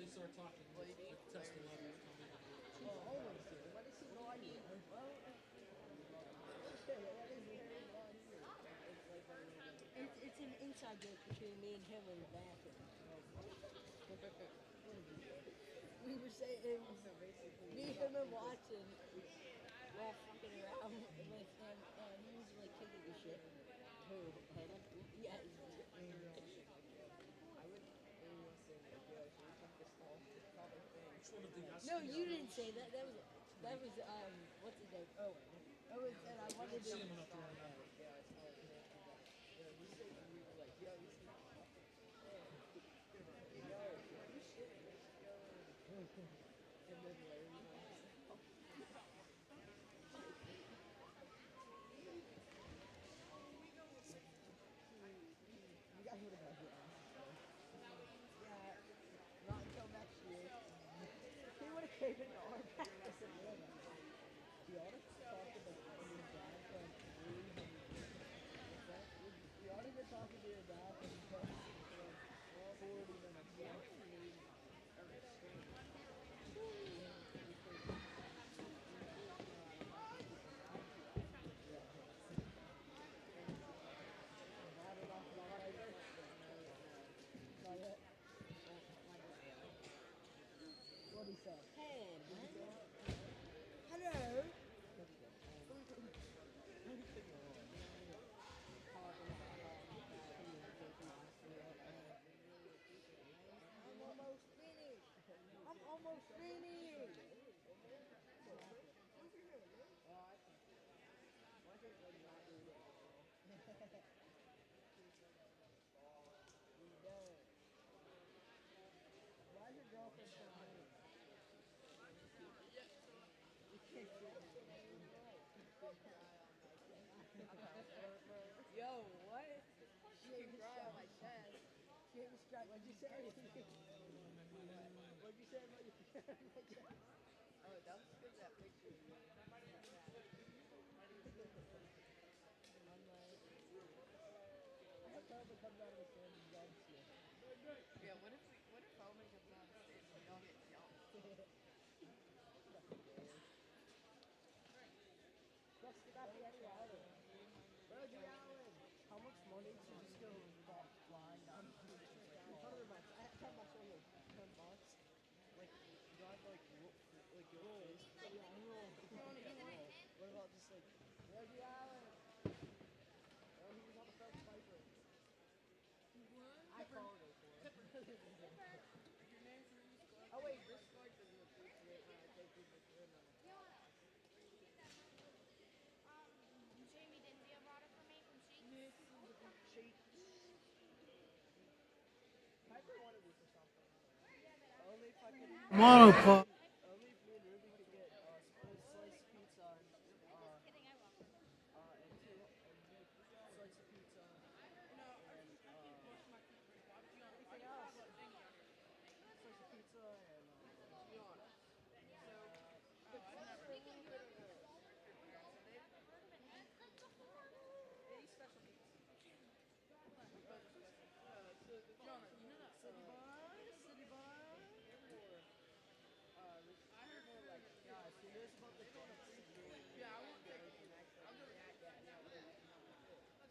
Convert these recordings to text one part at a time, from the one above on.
they start talking, like, test the level. Always do. What does he know I need? Well, what is Larry blonde here? It's an inside joke between me and him in the bathroom. We were saying, me, him, and Watson were fucking around with him, and he was like taking a shit. Who? Hannah? Yeah. I would say like, yo, should we take this off? Probably thing. Which one of the No, you didn't say that. That was what's his name? Oh, it was, and I wanted to. See him up there right now. Yeah, I saw it. We said we were like, yo, you see, yo, you shit, yo, and then Larry was, you guys would have got your ass. Yeah, not until next year. He would have came into our practice and won. The artist talked about your dad for like 300 years. What's that? The artist been talking to your dad for like 40 minutes. Yeah. What he said? Hey, hello. I'm almost finished. I'm almost finished. Why is your girlfriend so mean? Yo, what? She can cry on my chest. She was struck. What'd you say? What'd you say about your chest? Oh, that was good, that picture. I'm like, I hope Elvin comes out of the stand and jumps you. Yeah, what if Elvin comes out of the stand and we all get jumped? Let's get out the Eddie Allen. Reggie Allen. How much money to just go flying down the beach? $100. I had $10 over. $10. Like, drive like your face. Yeah, roll. What about just like Reggie Allen? Oh, he was on the Phelps Piper. I followed it for him. Oh wait, this card doesn't appreciate when I take people through now. Jamie, didn't you brought it for me from Sheets. Piper wanted this or something. Only if I could. Monocle. Only if me and Ruby could get sliced pizza and kidding, I won't. and slice of pizza and anything else. Slice of pizza and City Bar. Like, guys, who knows about the donuts? Yeah, I won't take it.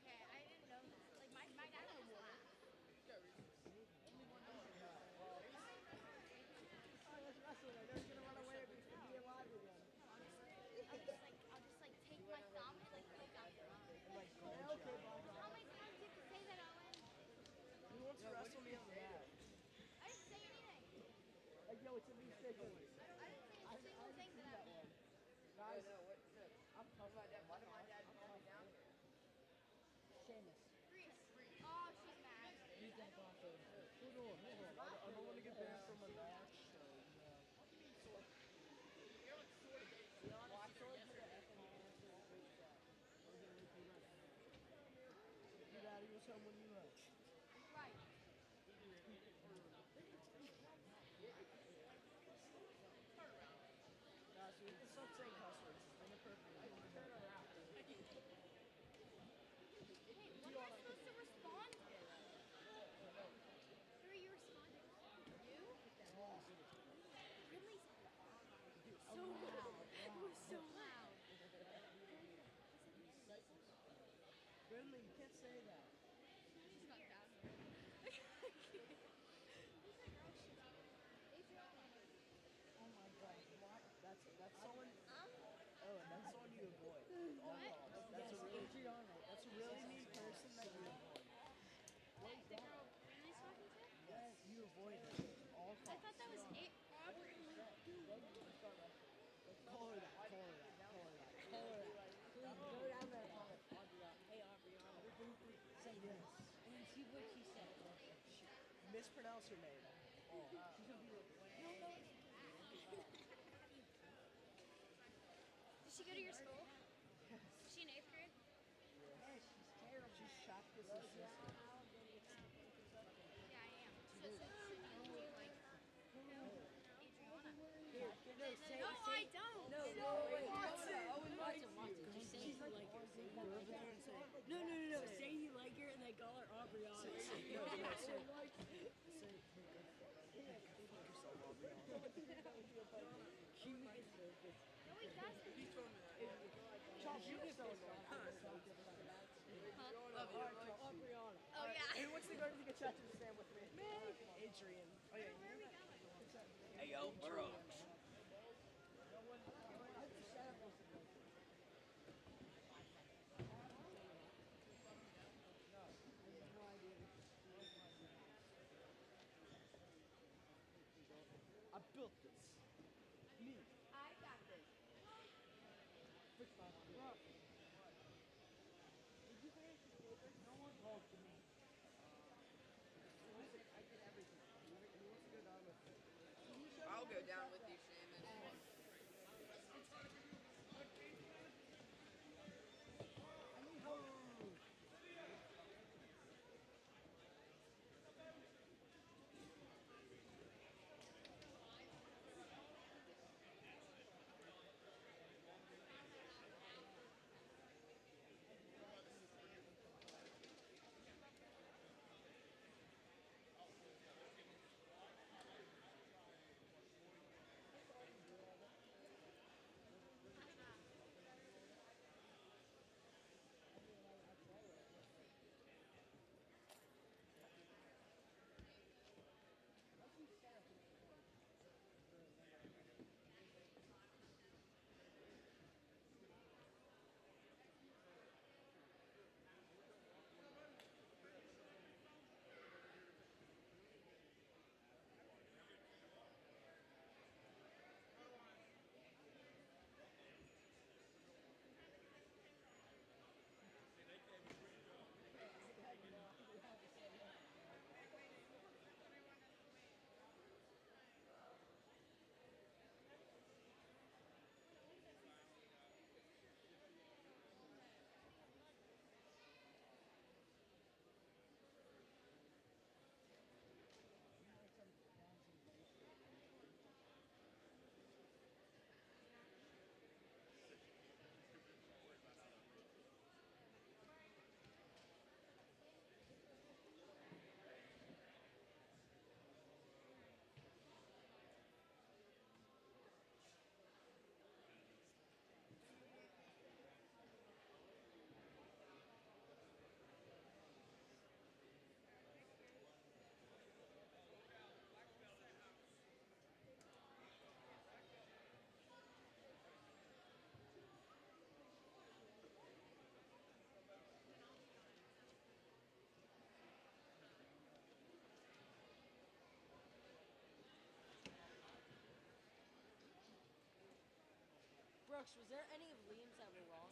Okay, I didn't know that. Like, my dad was laugh. Let's wrestle. They're gonna run away and be alive again. I'll just like take my thumb and like poke out your eye. Like, okay, bye. How many times do you have to say that, Owen? Who wants to wrestle me on the mat? I didn't say anything. Like, yo, it's a new schedule. I didn't say a single thing to them. Guys, I'm tough. Why did my dad call me down here? Seamus. Reese. Oh, she's mad. He's that awesome. Hold on. I don't want to get banned from a match, so yeah. Your daddy was home when you left. Right. Guys, we can stop saying cuss words. It's inappropriate. Turn around. Hey, what am I supposed to respond to? Who are you responding to? You? Lost. boy, all I thought that was it, Aubrey. Call her that. Call her that. Call her that. Call her that. Please go down there and call her. Hey, Aubriana. Say yes. And then see what she said. Mispronounce her name. Oh. She's gonna be like, no. Did she go to your school? Yes. Is she in 8th grade? Yeah, she's terrible. She's Shaka's assistant. Yeah, I am. So do you like her? Adriana. Here, no, say, No, say, I don't. No, wait, Watson. Just say you like her. Say you like her. No. Say you like her and then call her Aubriana. Say, say, no, say, say, hey, go fuck yourself, Aubriana. She was nervous. No, he doesn't. Josh, you get so annoying. Aubriana. Oh, yeah. Who wants to go to the concession stand with me? Me. Adrian. Oh, yeah. Where are we going? Hey, yo, Brooks. I built this. Me. I got this. Fix my rock. Did you finish this paper? No one talked to me. Listen, I did everything. He wants to go down with me. I'll go down with you, Shaman. Brooks, was there any of Liam's that were wrong?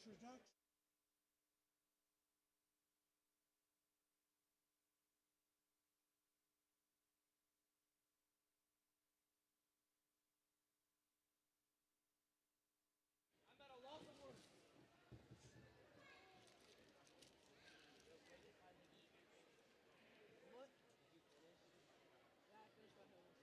Production. What? Yeah, I finished my homework.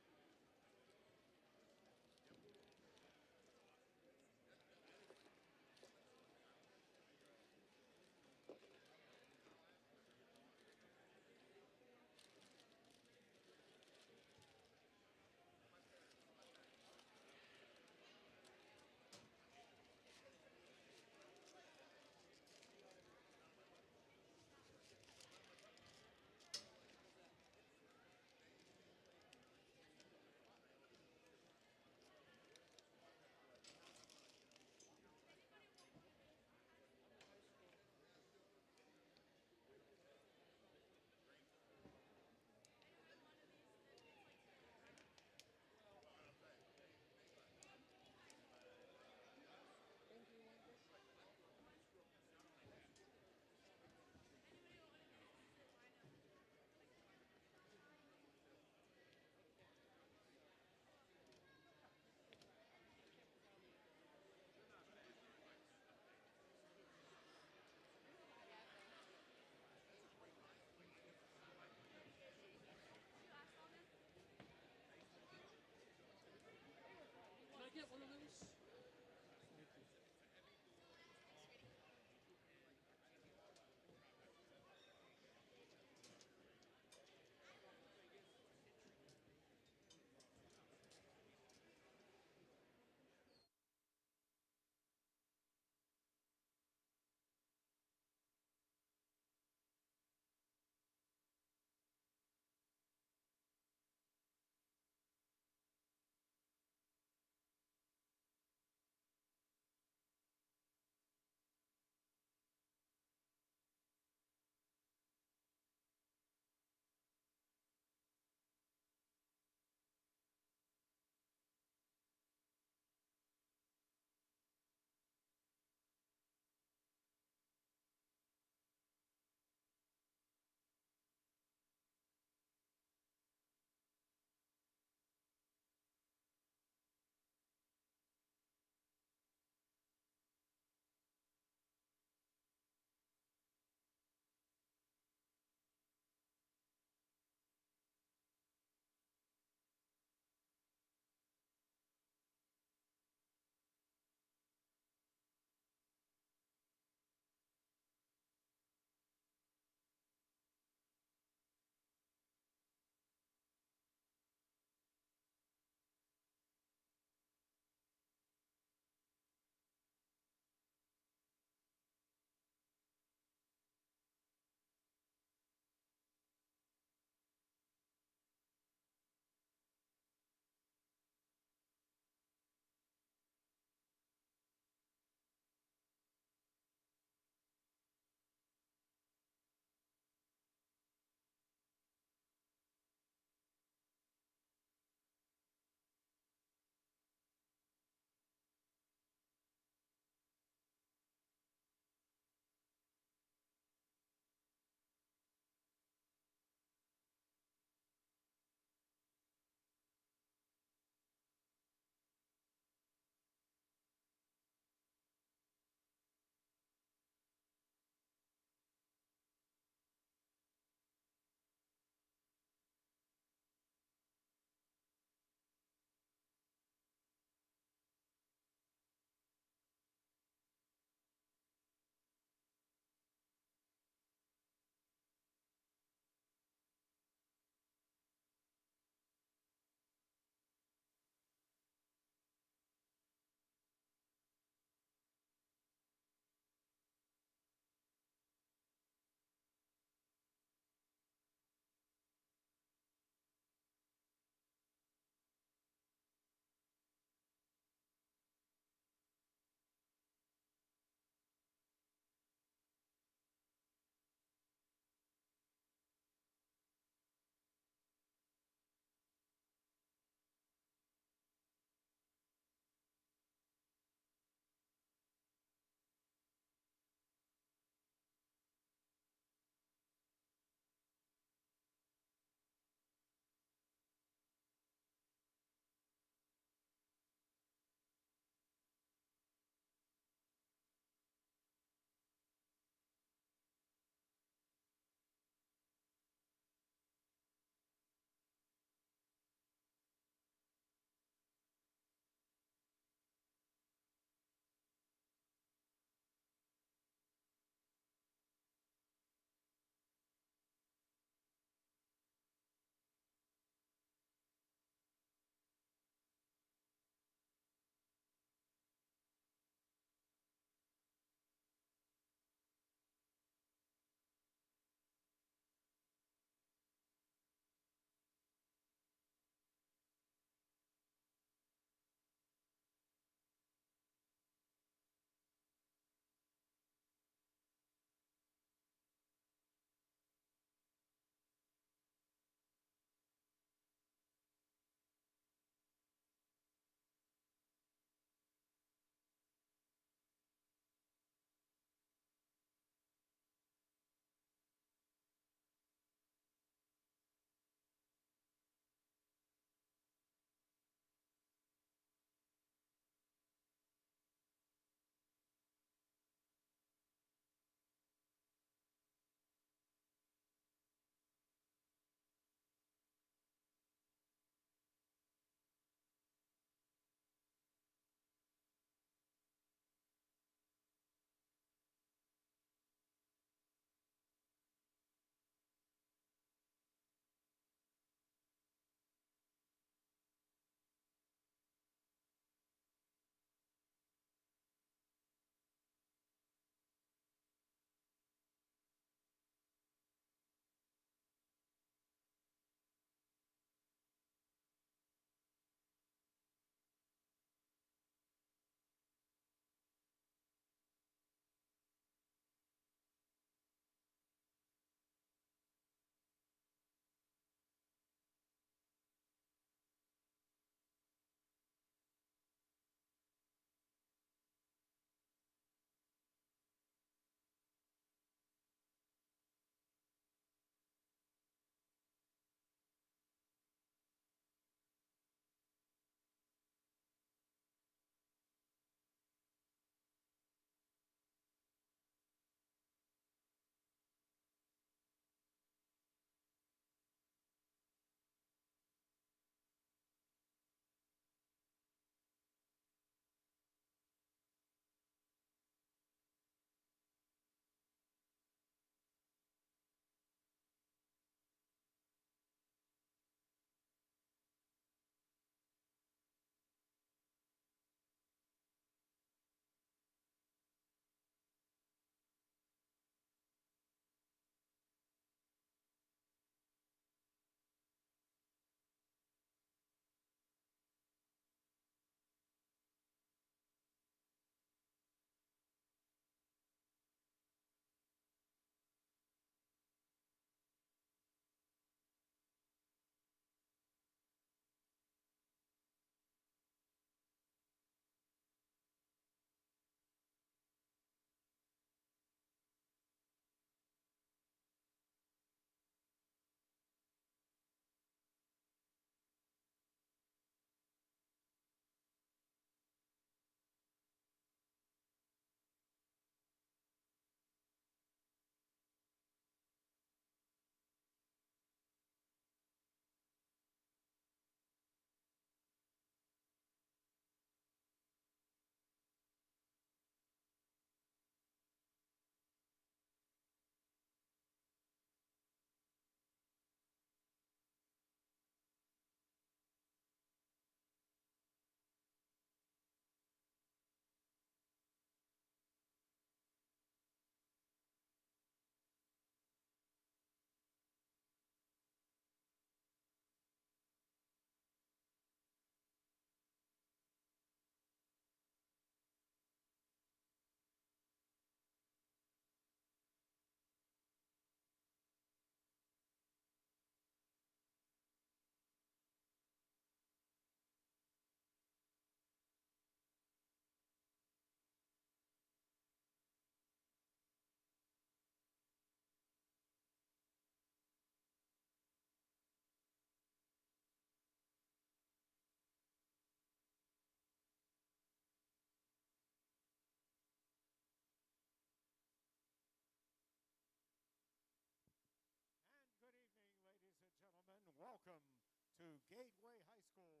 welcome to Gateway High School.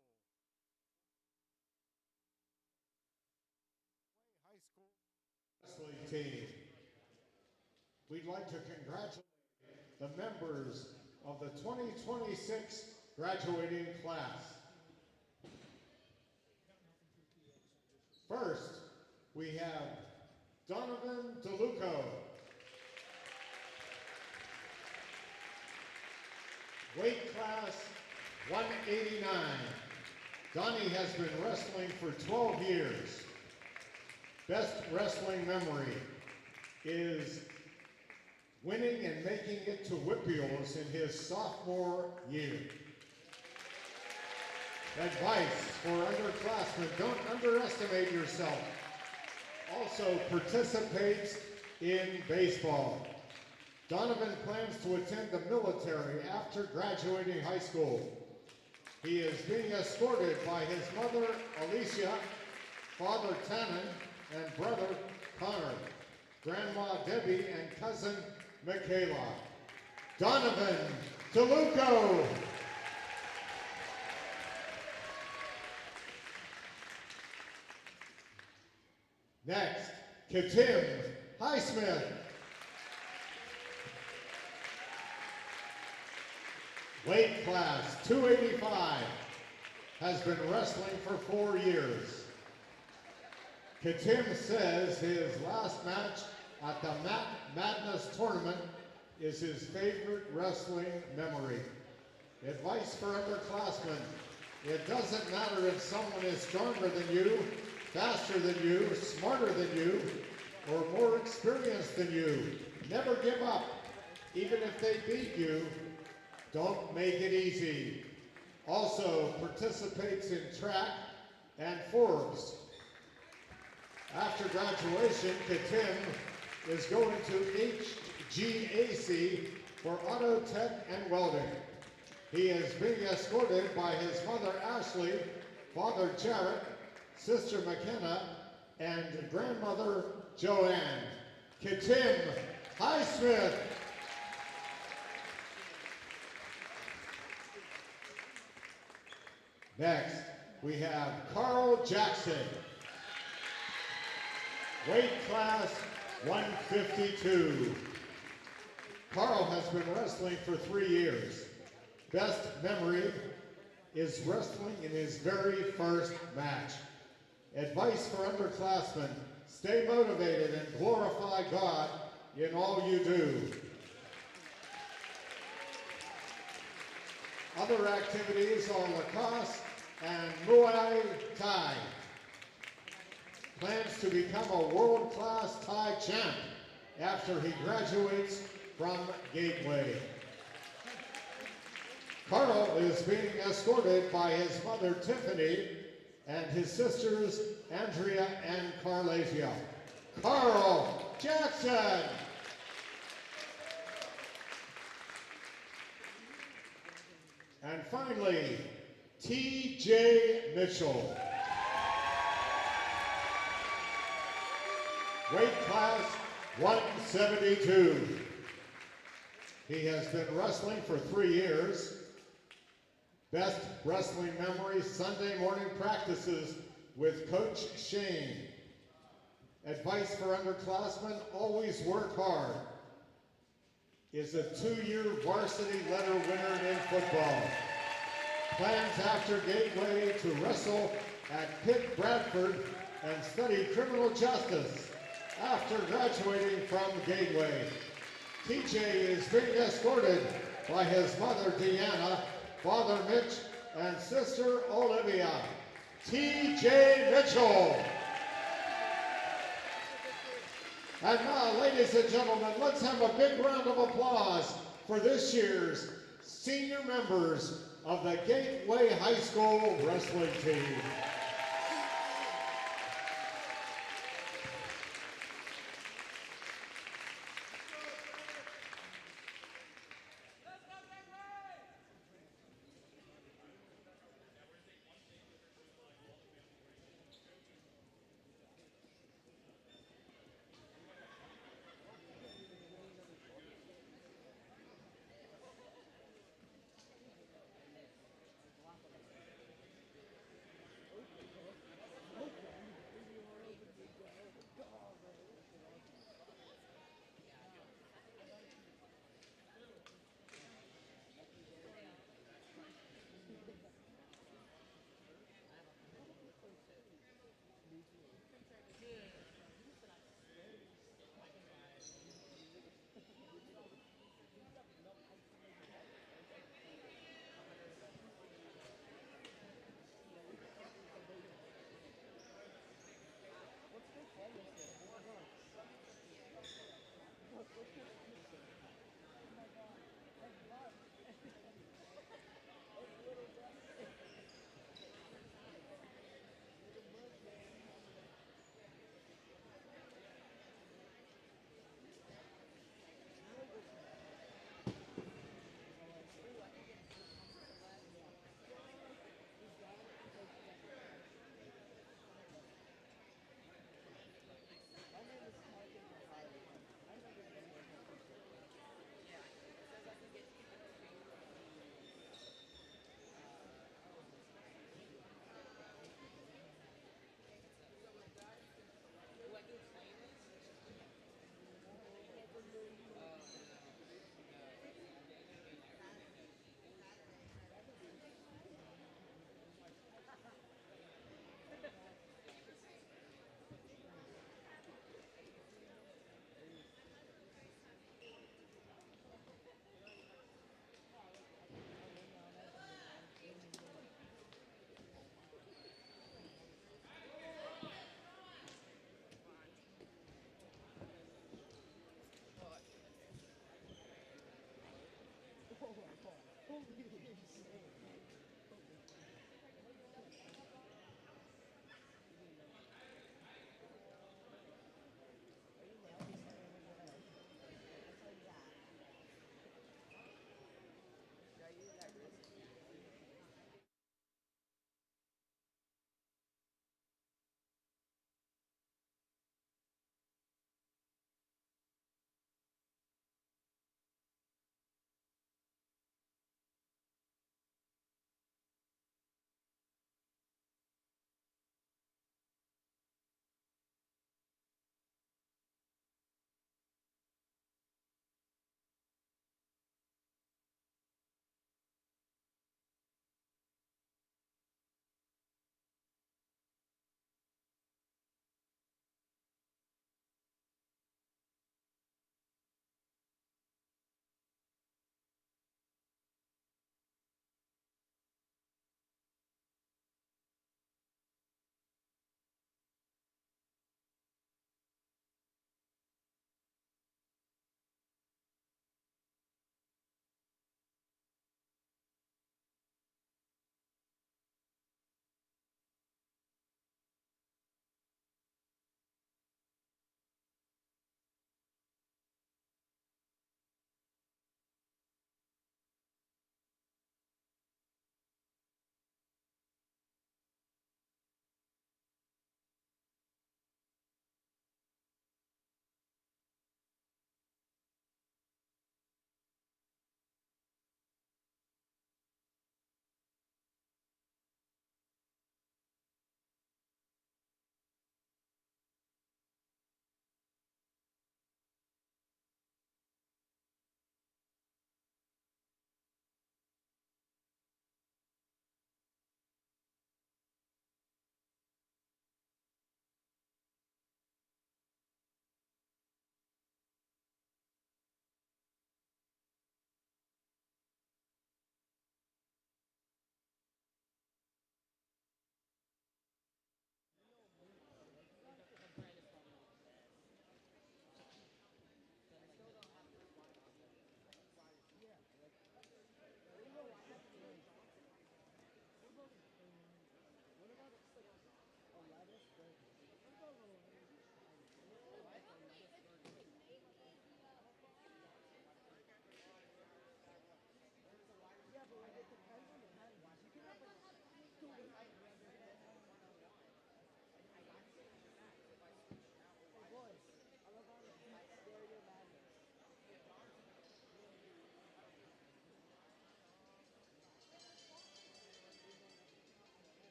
High School wrestling team. We'd like to congratulate the members of the 2026 graduating class. First, we have Donovan DeLuco. Weight class 189. Donnie has been wrestling for 12 years. Best wrestling memory is winning and making it to WPIALs in his sophomore year. Advice for underclassmen: don't underestimate yourself. Also participates in baseball. Donovan plans to attend the military after graduating high school. He is being escorted by his mother, Alicia, father, Tannen, and brother, Connor, grandma, Debbie, and cousin, Michaela. Donovan DeLuco. Next, Katim Highsmith. Weight class 285, has been wrestling for 4 years. Katim says his last match at the Madness tournament is his favorite wrestling memory. Advice for underclassmen: it doesn't matter if someone is stronger than you, faster than you, smarter than you, or more experienced than you. Never give up. Even if they beat you, don't make it easy. Also participates in track and Forbes. After graduation, Katim is going to HGAC for auto tech and welding. He is being escorted by his mother, Ashley, father, Jarrett, sister, McKenna, and grandmother, Joanne. Katim Highsmith. Next, we have Carl Jackson. Weight class 152. Carl has been wrestling for 3 years. Best memory is wrestling in his very first match. Advice for underclassmen: stay motivated and glorify God in all you do. Other activities are lacrosse and Muay Thai. Plans to become a world-class Thai champ after he graduates from Gateway. Carl is being escorted by his mother, Tiffany, and his sisters, Andrea and Carlasia. Carl Jackson. And finally, T.J. Mitchell. Weight class 172. He has been wrestling for 3 years. Best wrestling memory: Sunday morning practices with Coach Shane. Advice for underclassmen: always work hard. Is a 2-year varsity letter winner in football. Plans after Gateway to wrestle at Pitt Bradford and study criminal justice after graduating from Gateway. TJ is being escorted by his mother, Deanna, father, Mitch, and sister, Olivia. TJ Mitchell. And now, ladies and gentlemen, let's have a big round of applause for this year's senior members of the Gateway High School wrestling team.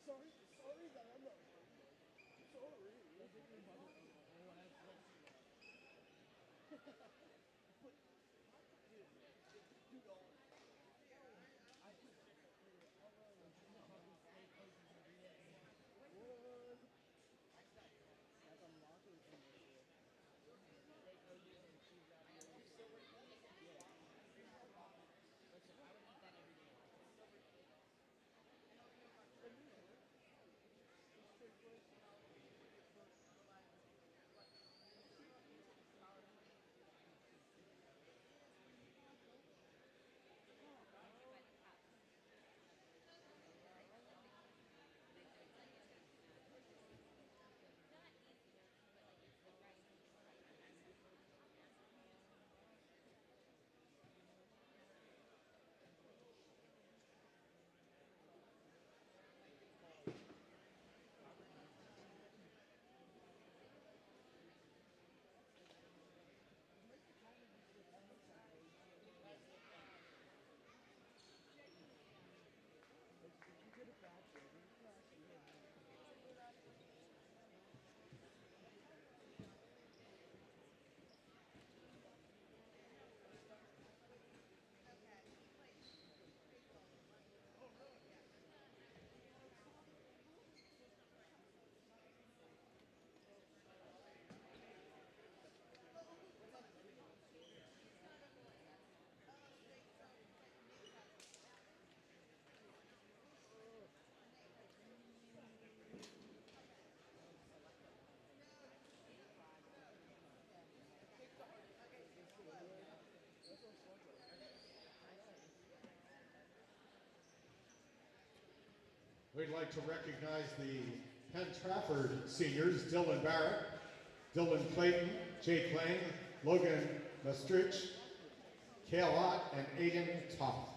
Sorry that I'm not funny. Sorry. We'd like to recognize the Penn-Trafford seniors, Dylan Barrett, Dylan Clayton, Jake Lang, Logan Maastricht, Kale Ott, and Aiden Toth.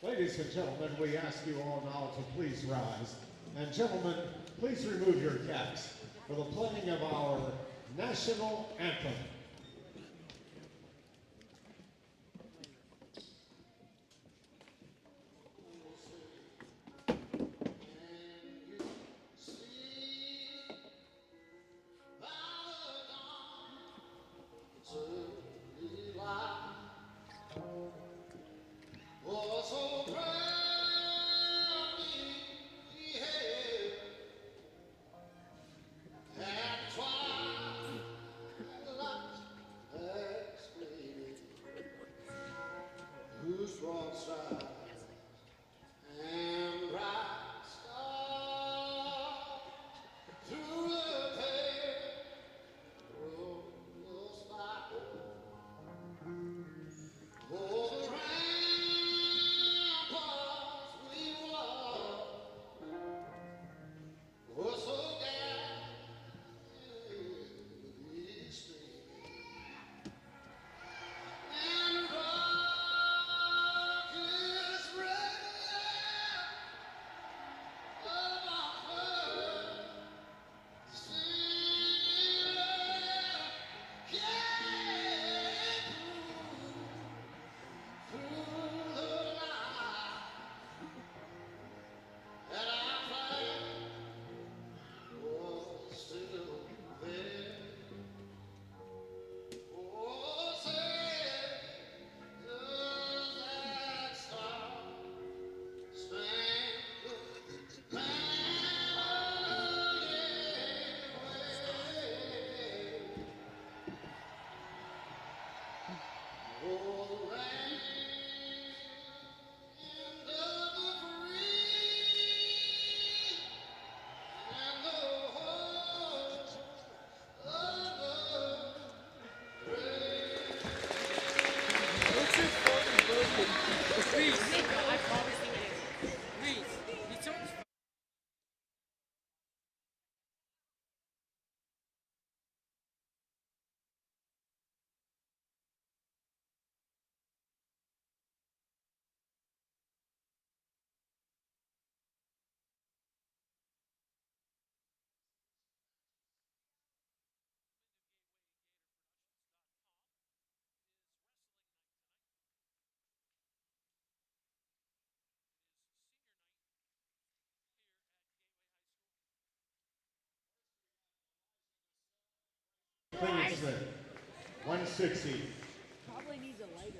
Ladies and gentlemen, we ask you all now to please rise. And gentlemen, please remove your caps for the playing of our national anthem. And rock Reese. I promise you it is. Reese. You told us. Smith, 160. Probably needs a lighter.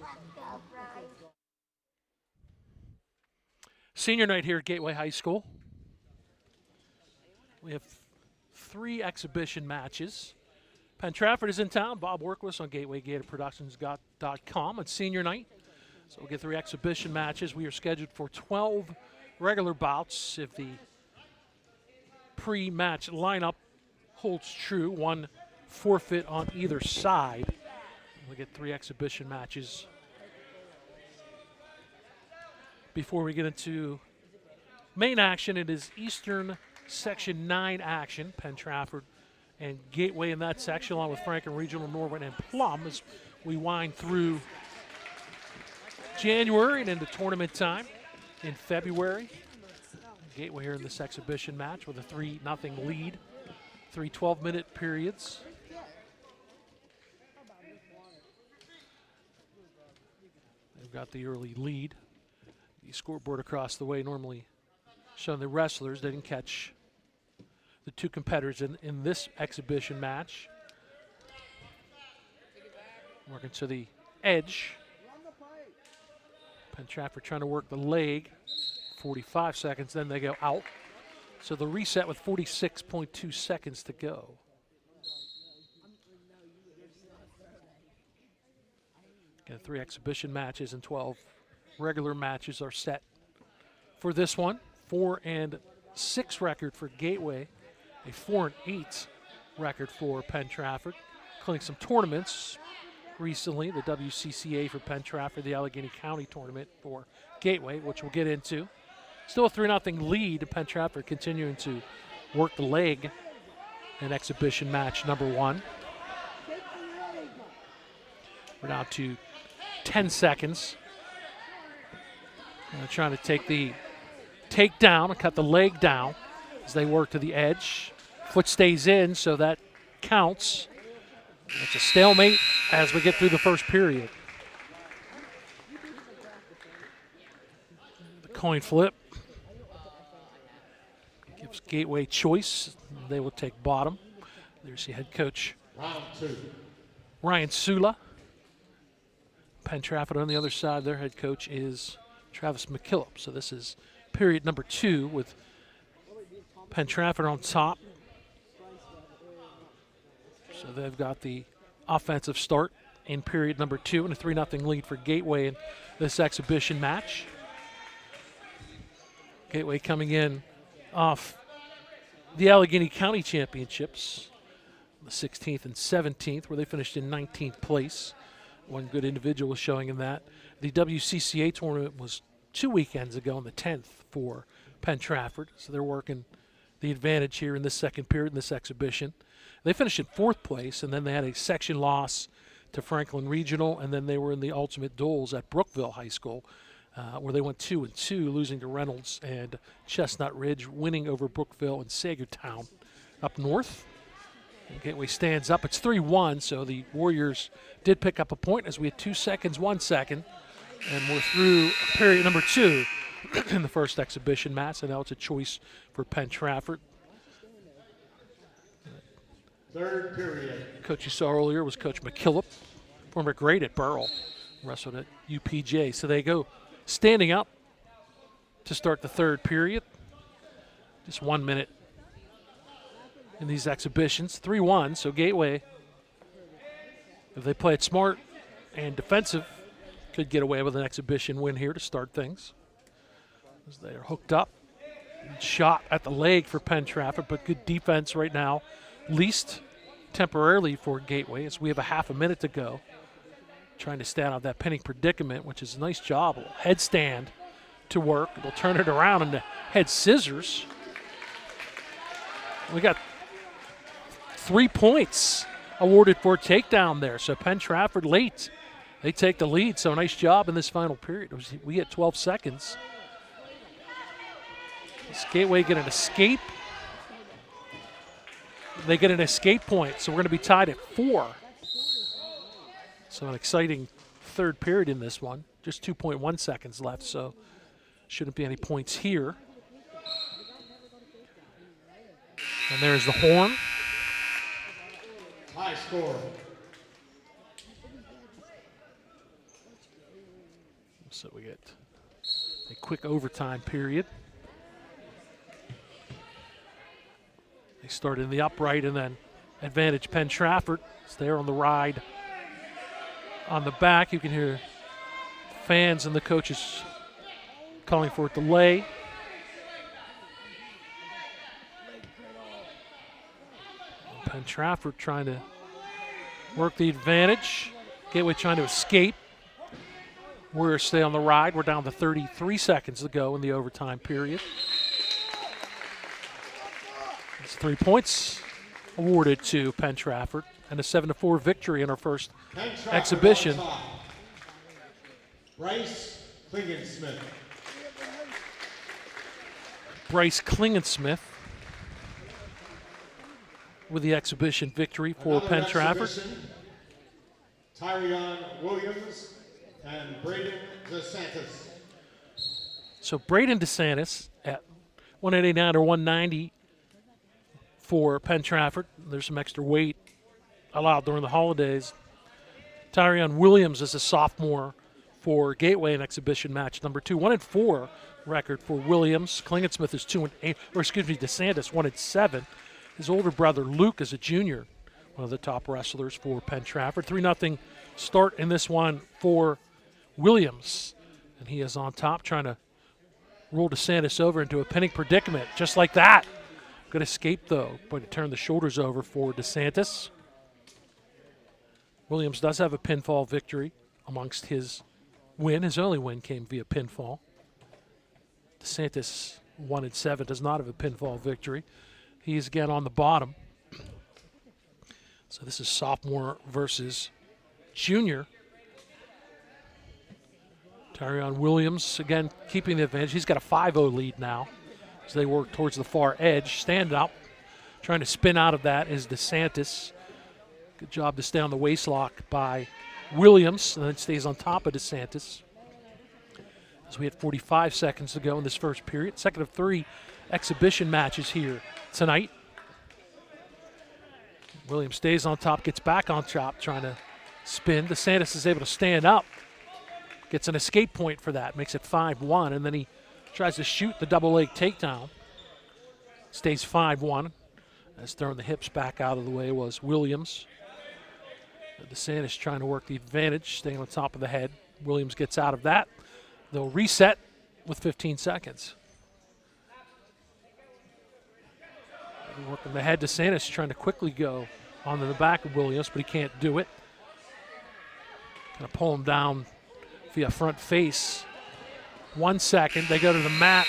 Senior night here at Gateway High School. We have 3 exhibition matches. Penn-Trafford is in town. Bob Workwist on Gator Productions.com. It's senior night, so we'll get 3 exhibition matches. We are scheduled for 12 regular bouts if the pre-match lineup holds true. 1 forfeit on either side. We'll get 3 exhibition matches. Before we get into main action, it is Eastern Section 9 action. Penn-Trafford and Gateway in that section, along with Franklin Regional, Norwood, and Plum, as we wind through January and into tournament time in February. Gateway here in this exhibition match with a 3-0 lead. 3 12-minute periods. They've got the early lead. The scoreboard across the way normally showing the wrestlers. They didn't catch the 2 competitors in this exhibition match. Working to the edge. Penn-Trafford trying to work the leg. 45 seconds, then they go out. So the reset with 46.2 seconds to go. Again, 3 exhibition matches and 12 regular matches are set for this one. 4-6 record for Gateway, a 4-8 record for Penn-Trafford. Including some tournaments recently, the WCCA for Penn-Trafford, the Allegheny County tournament for Gateway, which we'll get into. Still a 3-0 lead. Penn-Trafford continuing to work the leg in exhibition match number 1. We're down to 10 seconds. Trying to take the takedown and cut the leg down as they work to the edge. Foot stays in, so that counts. It's a stalemate as we get through the first period. The coin flip gives Gateway choice. They will take bottom. There's the head coach, Round 2. Ryan Sula. Penn-Trafford on the other side, their head coach is Travis McKillop. So this is period number 2 with Penn-Trafford on top. So they've got the offensive start in period number 2 and a 3-0 lead for Gateway in this exhibition match. Gateway coming in off the Allegheny County Championships, the 16th and 17th, where they finished in 19th place. One good individual showing in that. The WCCA tournament was 2 weekends ago on the 10th for Penn-Trafford, so they're working the advantage here in this second period in this exhibition. They finished in 4th place, and then they had a section loss to Franklin Regional, and then they were in the ultimate duels at Brookville High School, where they went 2-2, losing to Reynolds and Chestnut Ridge, winning over Brookville and Sagertown up north. And Gateway stands up. It's 3-1, so the Warriors did pick up a point as we had 2 seconds, 1 second, and we're through period number 2 in the first exhibition match, and now it's a choice for Penn-Trafford. Third period. Coach you saw earlier was Coach McKillop, former great at Burrell, wrestled at UPJ. So they go standing up to start the third period. Just 1 minute in these exhibitions. 3-1, so Gateway, if they play it smart and defensive, could get away with an exhibition win here to start things. As they are hooked up. Shot at the leg for Penn-Trafford, but good defense right now, at least temporarily for Gateway, as we have a half a minute to go. trying to stay out of that pinning predicament, which is a nice job. A headstand to work. They'll turn it around into head scissors. We got 3 points awarded for takedown there. So Penn-Trafford late. They take the lead, so nice job in this final period. We get 12 seconds. Gateway get an escape. They get an escape point, so we're going to be tied at 4. So an exciting third period in this one. Just 2.1 seconds left, so shouldn't be any points here. And there's the horn. High score. So we get a quick overtime period. They start in the upright and then advantage Penn-Trafford. It's there on the ride. On the back, you can hear fans and the coaches calling for a delay. Penn-Trafford trying to work the advantage. Gateway trying to escape. We're stay on the ride. We're down to 33 seconds to go in the overtime period. It's 3 points awarded to Penn-Trafford and a 7-4 victory in our first exhibition. Bryce Klingensmith. Bryce Klingensmith with the exhibition victory for Penn-Trafford. Tyrion Williams and Braden DeSantis. So Braden DeSantis at 189 or 190 for Penn-Trafford. There's some extra weight allowed during the holidays. Tyrion Williams is a sophomore for Gateway in exhibition match number 2. 1-4 record for Williams. Klingensmith is 2-8, or excuse me, DeSantis 1-7. His older brother Luke is a junior, one of the top wrestlers for Penn-Trafford. 3-0 start in this one for Williams. And he is on top trying to roll DeSantis over into a pinning predicament, just like that. Good escape, though, but to turn the shoulders over for DeSantis. Williams does have a pinfall victory amongst his win. His only win came via pinfall. DeSantis, 1-7, does not have a pinfall victory. He's again on the bottom. So this is sophomore versus junior. Tyrion Williams, again, keeping the advantage. He's got a 5-0 lead now as they work towards the far edge. Stand up, trying to spin out of that is DeSantis. Good job to stay on the waist lock by Williams, and then stays on top of DeSantis. As we had 45 seconds to go in this first period. Second of 3 exhibition matches here tonight. Williams stays on top, gets back on top, trying to spin. DeSantis is able to stand up. Gets an escape point for that, makes it 5-1, and then he tries to shoot the double leg takedown. Stays 5-1. As throwing the hips back out of the way was Williams. DeSantis trying to work the advantage, staying on top of the head. Williams gets out of that. They'll reset with 15 seconds. Working the head, DeSantis trying to quickly go onto the back of Williams, but he can't do it. Gonna pull him down via front face. 1 second, they go to the mat,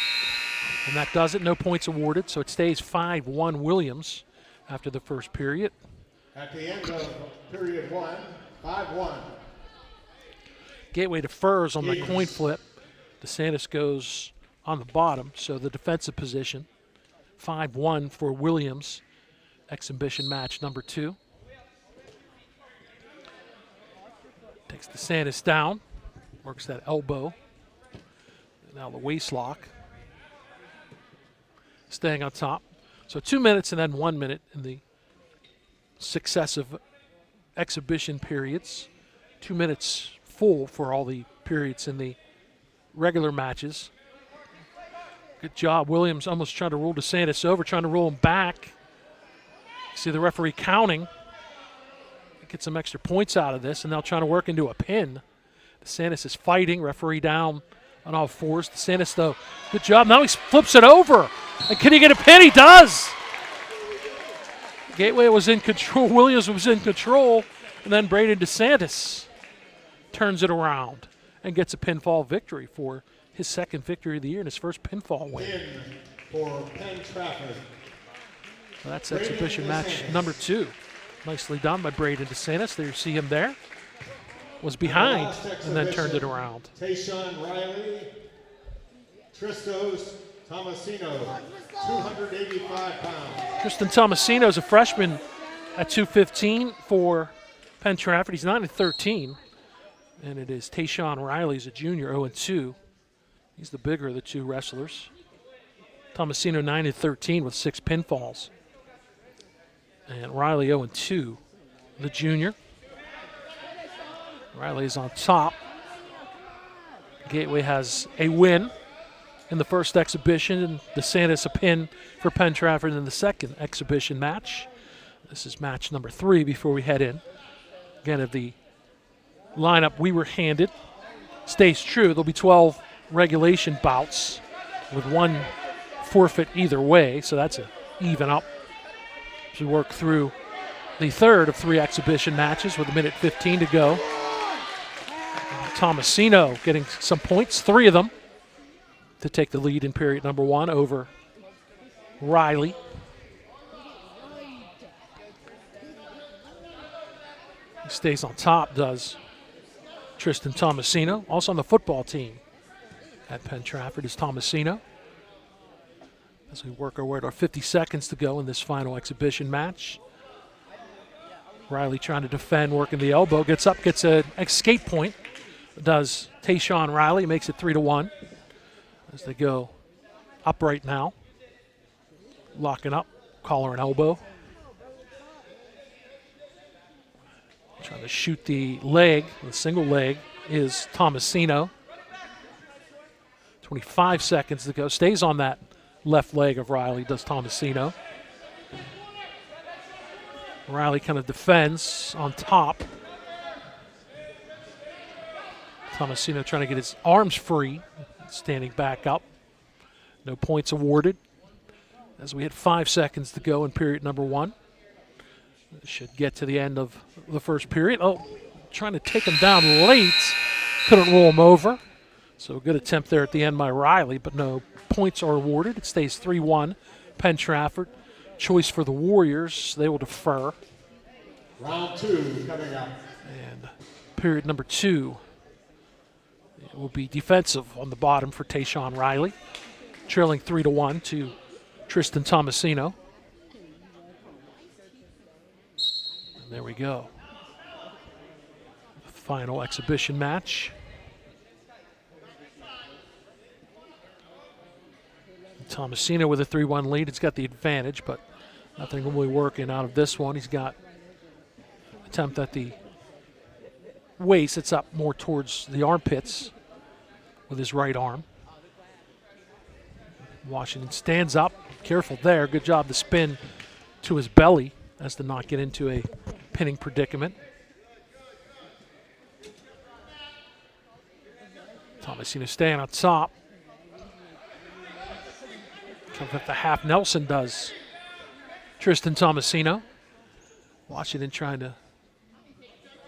and that does it. No points awarded, so it stays 5-1 Williams after the first period. At the end of period 1, 5-1. Gateway defers on the coin flip. DeSantis goes on the bottom, so the defensive position. 5-1 for Williams, exhibition match number 2. Takes DeSantis down, works that elbow. Now the waist lock. Staying on top. So 2 minutes and then 1 minute in the successive exhibition periods. 2 minutes full for all the periods in the regular matches. Good job. Williams almost trying to roll DeSantis over, trying to roll him back. See the referee counting. Get some extra points out of this, and now trying to work into a pin. DeSantis is fighting. Referee down on all fours. DeSantis, though, good job. Now he flips it over. And can he get a pin? He does. Gateway was in control. Williams was in control. And then Braden DeSantis turns it around and gets a pinfall victory for his second victory of the year and his first pinfall win. In for Penn-Trafford. So that's exhibition match number 2. Nicely done by Braden DeSantis. There you see him there. Was behind and then turned it around. Tayshawn Riley, Tristos Tomasino, 285 pounds. Tristan Tomasino is a freshman at 215 for Penn-Trafford. He's 9-13. And it is Tayshawn Riley, a junior, 0-2. He's the bigger of the two wrestlers. Tomasino 9-13 with 6 pinfalls. And Riley 0-2, the junior. Riley is on top. Gateway has a win in the first exhibition, and DeSantis a pin for Penn-Trafford in the second exhibition match. This is match number 3 before we head in. Again, if the lineup we were handed stays true, there'll be 12 regulation bouts with 1 forfeit either way, so that's an even up as we work through the third of 3 exhibition matches with 1:15 to go. Tomasino getting some points, 3 of them, to take the lead in period number 1 over Riley. He stays on top, does Tristan Tomasino. Also on the football team at Penn-Trafford is Tomasino. As we work our way to our 50 seconds to go in this final exhibition match. Riley trying to defend, working the elbow, gets up, gets an escape point. Does Tayshawn Riley, makes it 3-1 as they go upright now. Locking up, collar and elbow. Trying to shoot the leg, the single leg is Tomasino. 25 seconds to go. Stays on that left leg of Riley, does Tomasino. Riley kind of defends on top. Tomasino trying to get his arms free, standing back up. No points awarded as we hit 5 seconds to go in period number 1. Should get to the end of the first period. Oh, trying to take him down late. Couldn't roll him over. So a good attempt there at the end by Riley, but no points are awarded. It stays 3-1. Penn-Trafford. Choice for the Warriors. They will defer. Round 2 coming up. And period number 2. It will be defensive on the bottom for Tayshawn Riley. Trailing 3-1 to Tristan Tomasino. And there we go. The final exhibition match. Tomasino with a 3-1 lead. It's got the advantage, but nothing really working out of this one. He's got attempt at the waist. It's up more towards the armpits with his right arm. Washington stands up. Careful there. Good job to spin to his belly as to not get into a pinning predicament. Tomasino staying on top. Comes up the half Nelson, does Tristan Tomasino. Washington trying to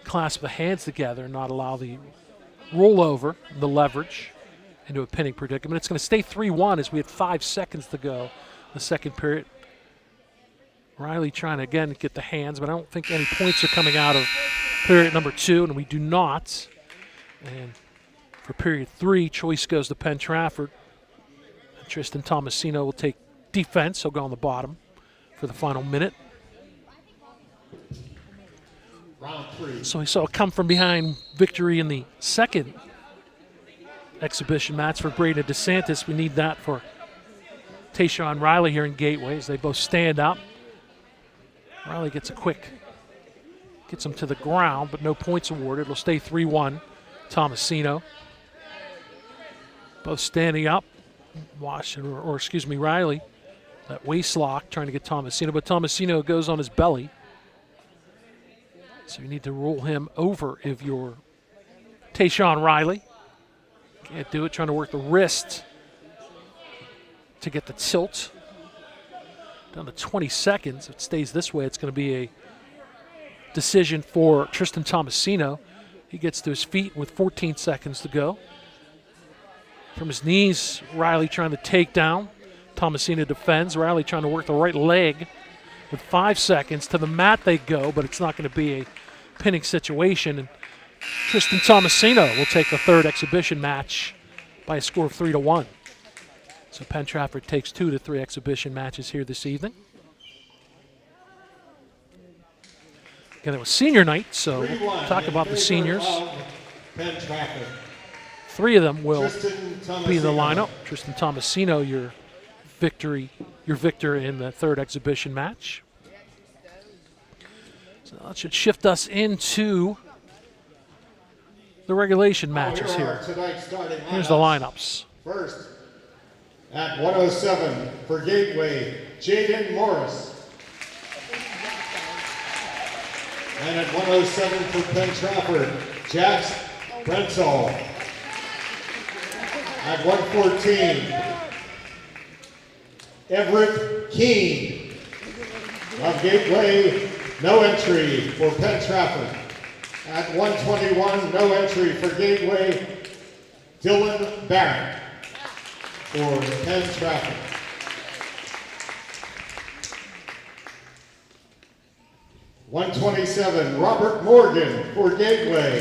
clasp the hands together and not allow the rollover, the leverage into a pinning predicament. It's going to stay 3-1 as we had 5 seconds to go the second period. Riley trying to, again, get the hands, but I don't think any points are coming out of period number 2, and we do not. And for period 3, choice goes to Penn-Trafford. Tristan Tomasino will take defense. He'll go on the bottom for the final minute. Round 3. So we saw a come from behind victory in the second exhibition match for Braden DeSantis. We need that for Tayshawn Riley here in Gateway as they both stand up. Riley gets him to the ground, but no points awarded. It'll stay 3-1, Tomasino. Both standing up. Riley, that waist lock trying to get Tomasino, but Tomasino goes on his belly. So you need to roll him over if you're Tayshawn Riley. Can't do it, trying to work the wrist to get the tilt. Down to 20 seconds. If it stays this way, it's going to be a decision for Tristan Tomasino. He gets to his feet with 14 seconds to go. From his knees, Riley trying to take down. Tomasino defends. Riley trying to work the right leg with 5 seconds. To the mat they go, but it's not going to be a pinning situation. And Tristan Tomasino will take the third exhibition match by a score of 3-1. So Penn-Trafford takes 2 to 3 exhibition matches here this evening. Again, it was senior night, so we'll talk about the seniors. Penn-Trafford. 3 of them will Tristan be in the Tomasino. lineup. Tristan Tomasino, your victor in the third exhibition match. So that should shift us into the regulation matches here. Here's the lineups. First, at 107 for Gateway, Jaden Morris. And at 107 for Penn-Trafford, Jax Brentsall. At 114, Everett Keene. Of Gateway, no entry for Penn-Trafford. At 121, no entry for Gateway, Dylan Barrett for Penn-Trafford. $127, Robert Morgan for Gateway.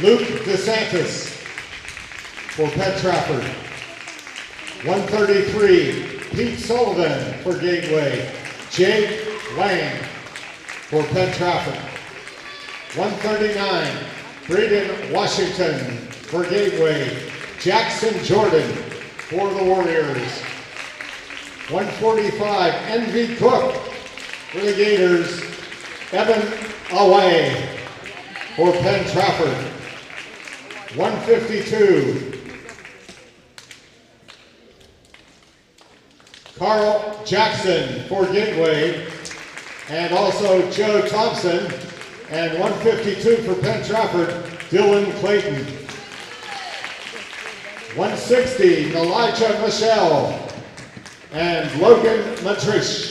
Luke DeSantis for Penn-Trafford. 133, Pete Sullivan for Gateway. Jake Lang for Penn-Trafford. 139, Braden Washington for Gateway. Jackson Jordan for the Warriors. 145, Envy Cook for the Gators. Evan Away for Penn-Trafford. 152, Carl Jackson for Gateway, and also Joe Thompson. And 152 for Penn-Trafford, Dylan Clayton. 160, Elijah Michelle and Logan Matrish.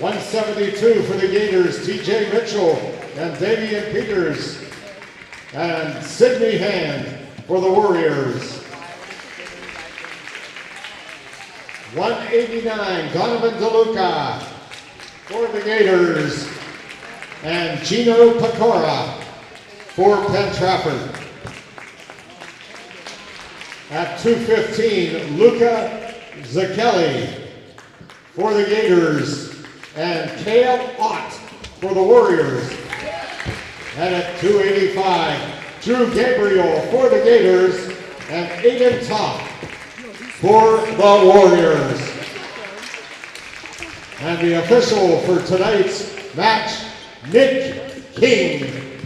172 for the Gators, TJ Mitchell and Damian Peters. And Sidney Hand for the Warriors. 189, Donovan DeLuca for the Gators. And Gino Pecora for Penn-Trafford. At 215, Luca Zakelli for the Gators. And Cale Ott for the Warriors. And at 285, Drew Gabriel for the Gators. And Aiden Top for the Warriors. And the official for tonight's match, Nick King.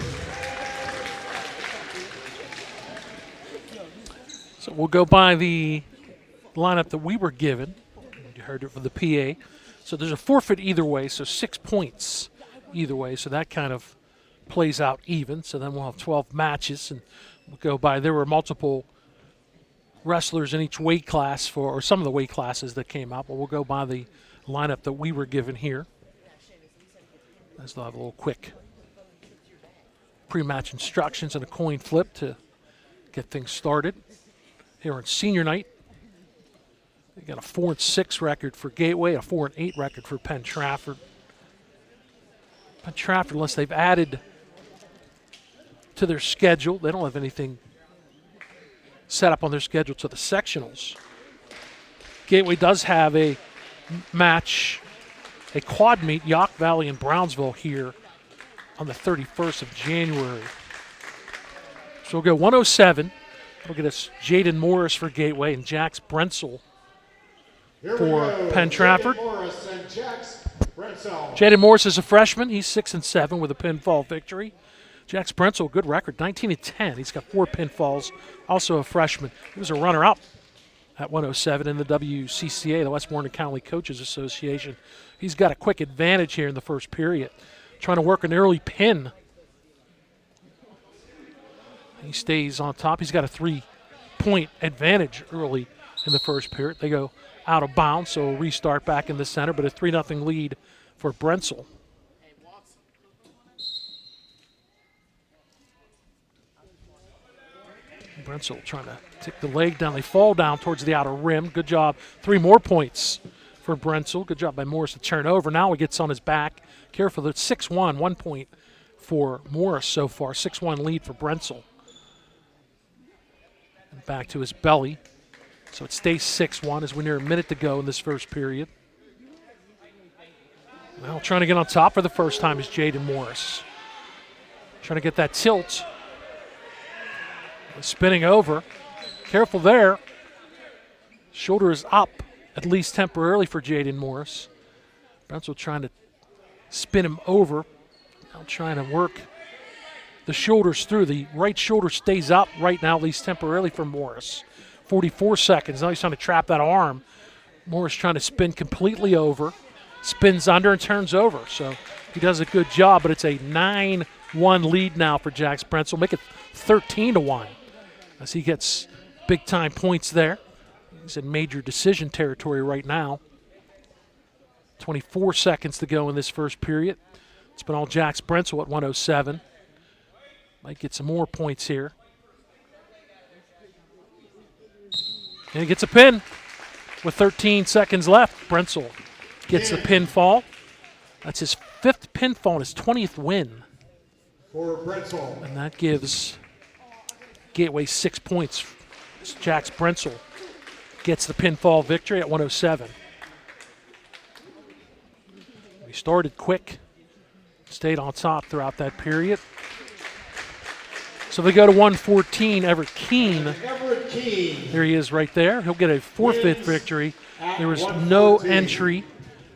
So we'll go by the lineup that we were given. You heard it from the PA. So there's a forfeit either way, so 6 points either way. So that kind of plays out even. So then we'll have 12 matches, and we'll go by. There were multiple wrestlers in each weight class or some of the weight classes that came out, but we'll go by the lineup that we were given here. As they'll have a little quick pre-match instructions and a coin flip to get things started. Here on senior night, they got a 4-6 record for Gateway, a 4-8 record for Penn-Trafford. Penn-Trafford, unless they've added to their schedule, they don't have anything set up on their schedule to the sectionals. Gateway does have a match, a quad meet, Yock Valley and Brownsville here on the 31st of January. So we'll go 107. We'll get us Jaden Morris for Gateway and Jax Brentsall for Penn-Trafford. Jaden Morris is a freshman. He's 6-7 with a pinfall victory. Jax Brentsall, good record, 19-10. He's got 4 pinfalls, also a freshman. He was a runner-up at 107 in the WCCA, the Westmoreland County Coaches Association. He's got a quick advantage here in the first period, trying to work an early pin. He stays on top. He's got a 3-point advantage early in the first period. They go out of bounds, so we'll restart back in the center, but a 3-0 lead for Brentsall. Brentzel trying to take the leg down. They fall down towards the outer rim. Good job. 3 more points for Brentzel. Good job by Morris to turn over. Now he gets on his back. Careful. It's 6-1. 1 point for Morris so far. 6-1 lead for Brentzel. And back to his belly. So it stays 6-1 as we're near a minute to go in this first period. Now trying to get on top for the first time is Jaden Morris. Trying to get that tilt. Spinning over. Careful there. Shoulder is up, at least temporarily for Jaden Morris. Brentzel trying to spin him over. Now trying to work the shoulders through. The right shoulder stays up right now, at least temporarily for Morris. 44 seconds. Now he's trying to trap that arm. Morris trying to spin completely over. Spins under and turns over. So he does a good job, but it's a 9-1 lead now for Jax Brentzel. Make it 13-1 as he gets big-time points there. He's in major decision territory right now. 24 seconds to go in this first period. It's been all Jax Brentzel at 107. Might get some more points here. And he gets a pin with 13 seconds left. Brentzel gets the pinfall. That's his 5th pinfall and his 20th win. For Brentzel. And that gives Gateway 6 points. Jax Brentzel gets the pinfall victory at 107. We started quick, stayed on top throughout that period. So they go to 114. Everett Keene. There he is right there. He'll get a forfeit victory. There was no entry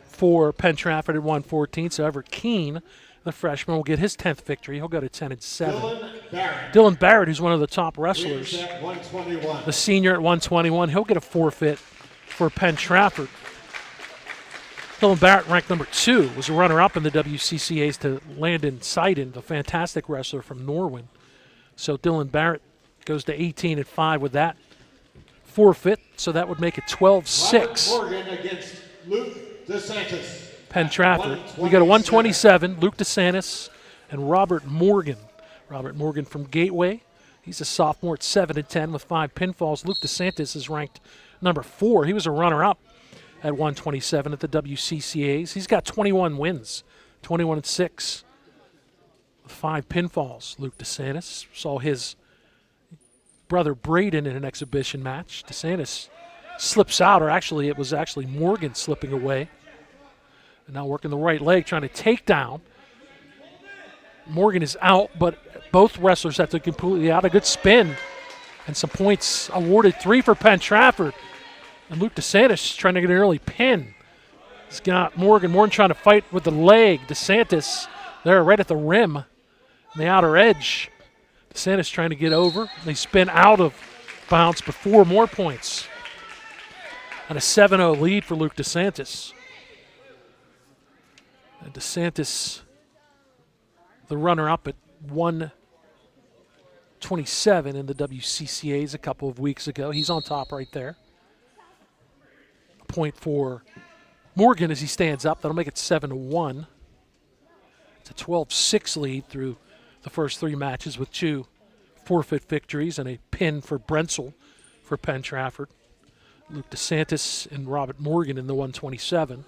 for Penn-Trafford at 114, so Everett Keene, the freshman, will get his 10th victory. He'll go to 10-7. Dylan Barrett, who's one of the top wrestlers, the senior at 121, he'll get a forfeit for Penn-Trafford. Dylan Barrett, ranked number 2, was a runner-up in the WCCAs to Landon Seiden, the fantastic wrestler from Norwin. So Dylan Barrett goes to 18-5 with that forfeit, so that would make it 12-6. Morgan against Luke DeSantis. Penn-Trafford. We go to 127, Luke DeSantis and Robert Morgan. Robert Morgan from Gateway. He's a sophomore at 7-10 with 5 pinfalls. Luke DeSantis is ranked number 4. He was a runner-up at 127 at the WCCAs. He's got 21 wins, 21-6 with 5 pinfalls. Luke DeSantis saw his brother Braden in an exhibition match. DeSantis slips out, or actually it was actually Morgan slipping away. And now working the right leg, trying to take down. Morgan is out, but both wrestlers have to completely out. A good spin and some points awarded. 3 for Penn-Trafford. And Luke DeSantis trying to get an early pin. He's got Morgan trying to fight with the leg. DeSantis there right at the rim on the outer edge. DeSantis trying to get over. They spin out of bounds, but 4 more points. And a 7-0 lead for Luke DeSantis. And DeSantis, the runner-up at 127 in the WCCAs a couple of weeks ago. He's on top right there. A point for Morgan as he stands up. That'll make it 7-1. It's a 12-6 lead through the first 3 matches with 2 forfeit victories and a pin for Brentzel for Penn-Trafford. Luke DeSantis and Robert Morgan in the 127.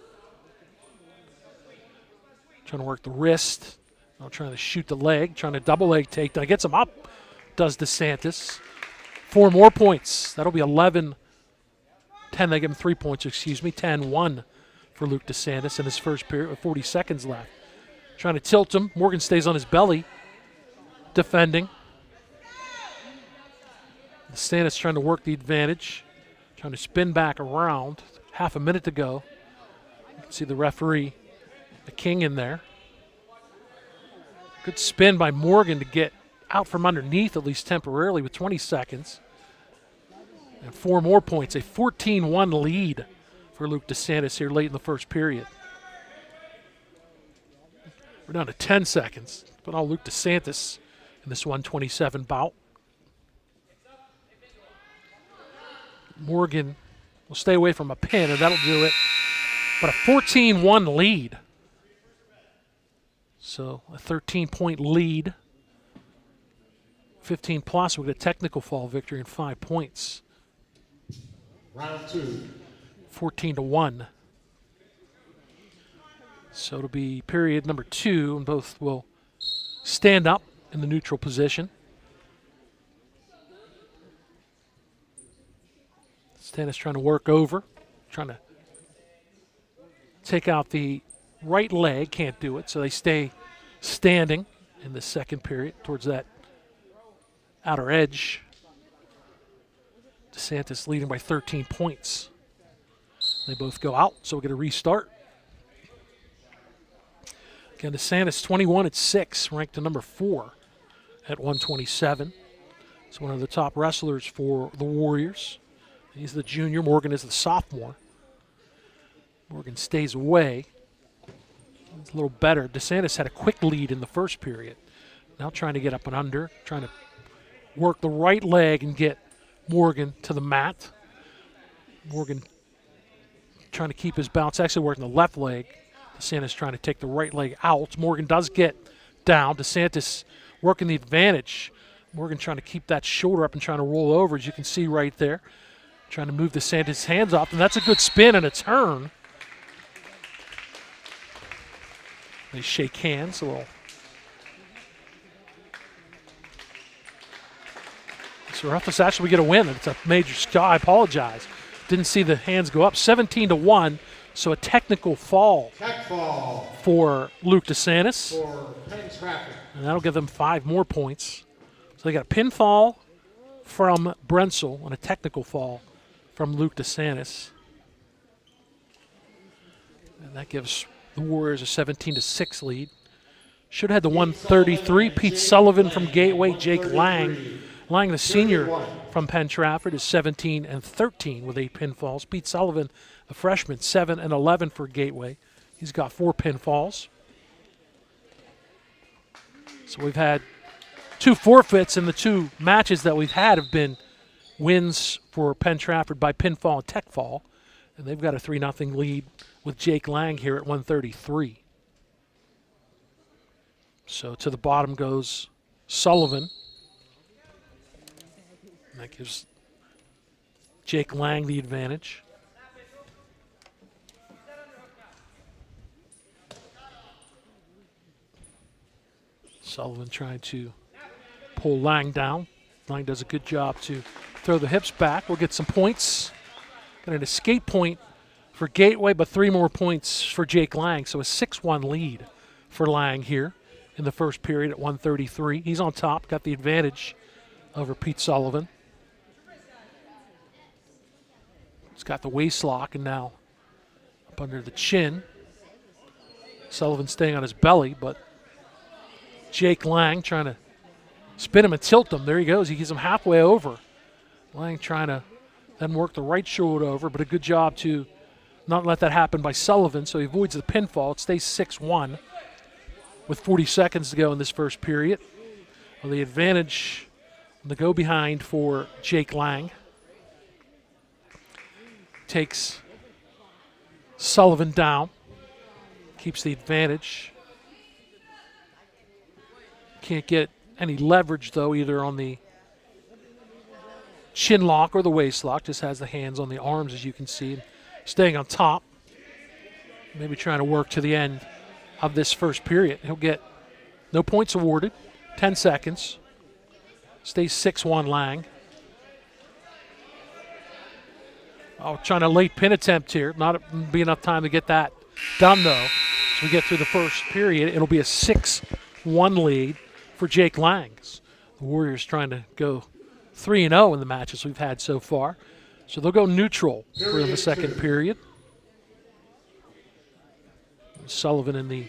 Trying to work the wrist. Now trying to shoot the leg. Trying to double leg takedown. Gets him up, does DeSantis. 4 more points. That'll be 11-10. They give him 3 points, 10-1 for Luke DeSantis in his first period with 40 seconds left. Trying to tilt him. Morgan stays on his belly, defending. DeSantis trying to work the advantage. Trying to spin back around. Half a minute to go. You can see the referee, the king, in there. Good spin by Morgan to get out from underneath, at least temporarily, with 20 seconds. And 4 more points. A 14-1 lead for Luke DeSantis here late in the first period. We're down to 10 seconds. But all Luke DeSantis in this 127 bout. Morgan will stay away from a pin, and that'll do it. But a 14-1 lead. So a 13-point lead. 15 plus with a technical fall victory and 5 points. Round 2. 14-1. So it'll be period number 2, and both will stand up in the neutral position. Stannis trying to work over, trying to take out the right leg, can't do it, so they stay standing in the second period towards that outer edge. DeSantis leading by 13 points. They both go out, so we'll get a restart. Again, DeSantis 21-6, ranked to number 4 at 127. He's one of the top wrestlers for the Warriors. He's the junior. Morgan is the sophomore. Morgan stays away. It's a little better. DeSantis had a quick lead in the first period. Now trying to get up and under, trying to work the right leg and get Morgan to the mat. Morgan trying to keep his bounce, actually working the left leg. DeSantis trying to take the right leg out. Morgan does get down. DeSantis working the advantage. Morgan trying to keep that shoulder up and trying to roll over, as you can see right there. Trying to move DeSantis' hands off, and that's a good spin and a turn. They shake hands a little. So Ruffus actually get a win. It's a major sky. I apologize. Didn't see the hands go up. 17-1. So a technical fall for Luke DeSantis. For Penn-Trafford. And that'll give them 5 more points. So they got a pinfall from Brensel and a technical fall from Luke DeSantis. And that gives the Warriors a 17-6 lead. Should have had the 133. Pete Sullivan from Gateway, Jake Lang. Lang, the senior from Penn-Trafford, is 17-13 with 8 pinfalls. Pete Sullivan, the freshman, 7-11 for Gateway. He's got 4 pinfalls. So we've had 2 forfeits, and the 2 matches that we've had have been wins for Penn-Trafford by pinfall and tech fall. And they've got a 3-0 lead with Jake Lang here at 133. So to the bottom goes Sullivan. And that gives Jake Lang the advantage. Sullivan trying to pull Lang down. Lang does a good job to throw the hips back. We'll get some points. Got an escape point for Gateway, but 3 more points for Jake Lang. So a 6-1 lead for Lang here in the first period at 133. He's on top, got the advantage over Pete Sullivan. He's got the waist lock, and now up under the chin. Sullivan staying on his belly, but Jake Lang trying to spin him and tilt him. There he goes. He gets him halfway over. Lang trying to then work the right shoulder over, but a good job to not let that happen by Sullivan, so he avoids the pinfall. It stays 6-1 with 40 seconds to go in this first period. Well, the advantage on the go-behind for Jake Lang. Takes Sullivan down. Keeps the advantage. Can't get any leverage, though, either on the chin lock or the waist lock. Just has the hands on the arms, as you can see. Staying on top. Maybe trying to work to the end of this first period. He'll get no points awarded. 10 seconds. Stays 6-1 Lang. Oh, trying a late pin attempt here. Not be enough time to get that done, though. As we get through the first period, it'll be a 6-1 lead for Jake Lang. The Warriors trying to go 3-0 in the matches we've had so far. So they'll go neutral for the second period. Sullivan in the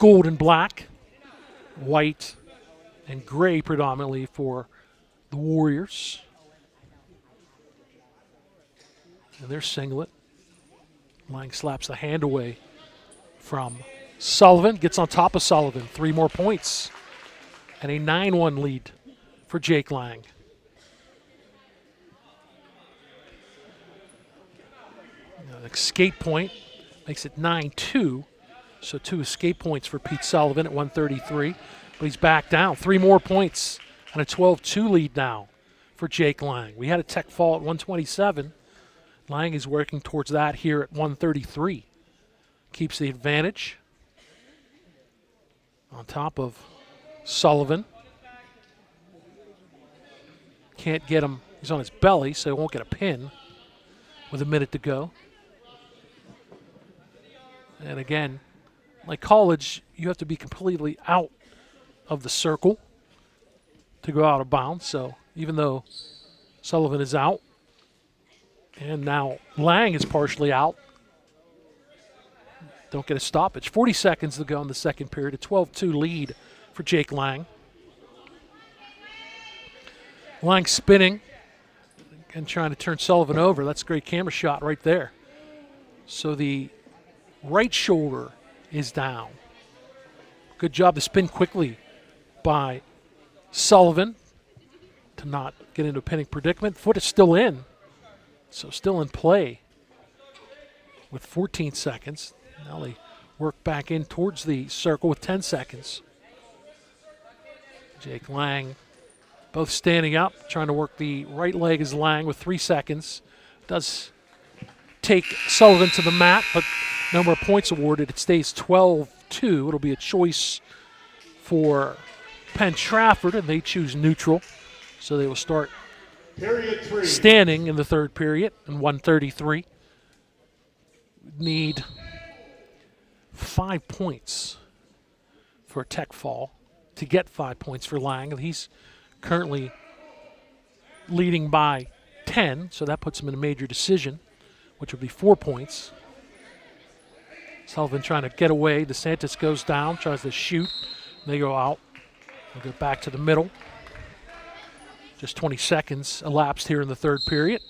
gold and black, white and gray predominantly for the Warriors. And their singlet. Lang slaps the hand away from Sullivan. Gets on top of Sullivan. 3 more points. And a 9-1 lead for Jake Lang. An escape point makes it 9-2. So 2 escape points for Pete Sullivan at 133. But he's back down. 3 more points and a 12-2 lead now for Jake Lang. We had a tech fall at 127. Lang is working towards that here at 133. Keeps the advantage on top of Sullivan. Can't get him. He's on his belly, so he won't get a pin with a minute to go. And again, like college, you have to be completely out of the circle to go out of bounds. So even though Sullivan is out, and now Lang is partially out, don't get a stoppage. 40 seconds to go in the second period, a 12-2 lead for Jake Lang. Lang spinning and trying to turn Sullivan over. That's a great camera shot right there. So the right shoulder is down. Good job to spin quickly by Sullivan to not get into a pinning predicament. Foot is still in, so still in play with 14 seconds. Now they work back in towards the circle with 10 seconds. Jake Lang both standing up, trying to work the right leg as Lang with 3 seconds. Does take Sullivan to the mat, but no more points awarded. It stays 12-2. It'll be a choice for Penn-Trafford, and they choose neutral. So they will start Period 3. standing in the third period in 133. Need 5 points for a tech fall to get 5 points for Lang. He's currently leading by 10, so that puts him in a major decision, which would be 4 points. Sullivan trying to get away. DeSantis goes down, tries to shoot. They go out. They go back to the middle. Just 20 seconds elapsed here in the third period.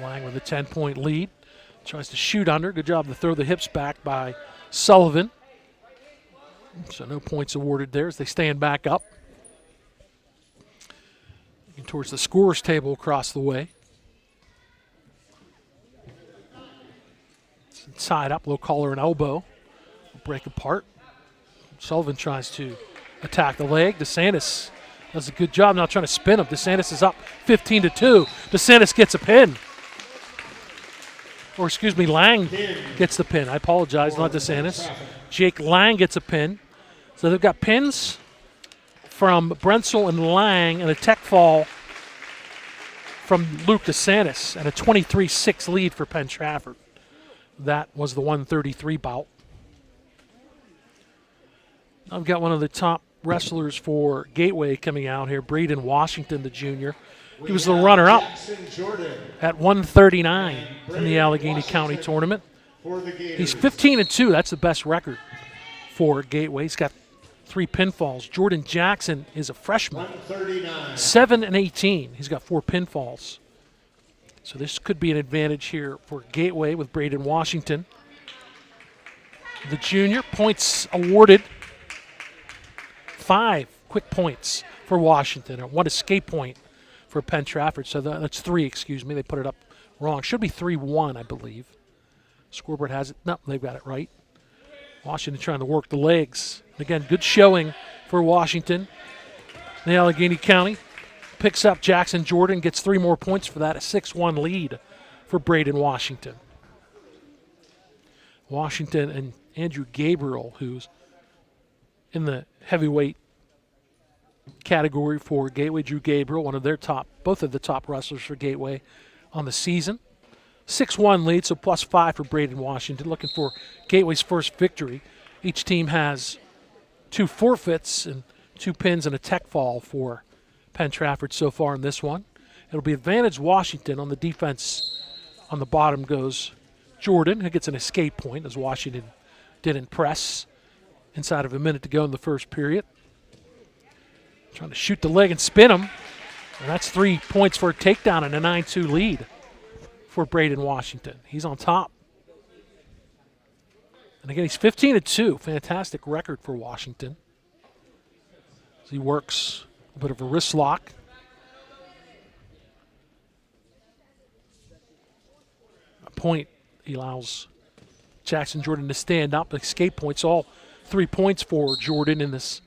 Lang with a 10-point lead. Tries to shoot under. Good job to throw the hips back by Sullivan. So no points awarded there as they stand back up. Looking towards the scorer's table across the way. Side up, low collar and elbow. Break apart. Sullivan tries to attack the leg. DeSantis does a good job not trying to spin him. DeSantis is up 15-2. DeSantis gets a pin. Or excuse me, Lang gets the pin. I apologize, not DeSantis. Jake Lang gets a pin. So they've got pins from Brentzel and Lang and a tech fall from Luke DeSantis and a 23-6 lead for Penn-Trafford. That was the 133 bout. I've got one of the top wrestlers for Gateway coming out here, Braden Washington, the junior. He was the runner-up at 139 in the Allegheny County tournament. He's 15-2. That's the best record for Gateway. He's got 3 pinfalls. Jordan Jackson is a freshman, 7-18. He's got 4 pinfalls. So this could be an advantage here for Gateway with Braden Washington. The junior, points awarded. 5 quick points for Washington, and 1 escape point for Penn-Trafford. So that's 3, excuse me. They put it up wrong. Should be 3-1, I believe. Scoreboard has it. No, they've got it right. Washington trying to work the legs. And again, good showing for Washington. The Allegheny County picks up Jackson Jordan, gets 3 more points for that, a 6-1 lead for Braden Washington. Washington and Andrew Gabriel, who's in the heavyweight category for Gateway. Drew Gabriel, one of their top, both of the top wrestlers for Gateway on the season. 6-1 lead, so +5 for Braden Washington, looking for Gateway's first victory. Each team has 2 forfeits and 2 pins and a tech fall for Penn-Trafford so far in this one. It'll be advantage Washington. On the defense on the bottom goes Jordan, who gets an escape point as Washington didn't press inside of a minute to go in the first period. Trying to shoot the leg and spin him. And that's 3 points for a takedown and a 9-2 lead for Braden Washington. He's on top. And again, he's 15-2. Fantastic record for Washington. As he works a bit of a wrist lock. A point he allows Jackson Jordan to stand up. Escape points, all 3 points for Jordan in this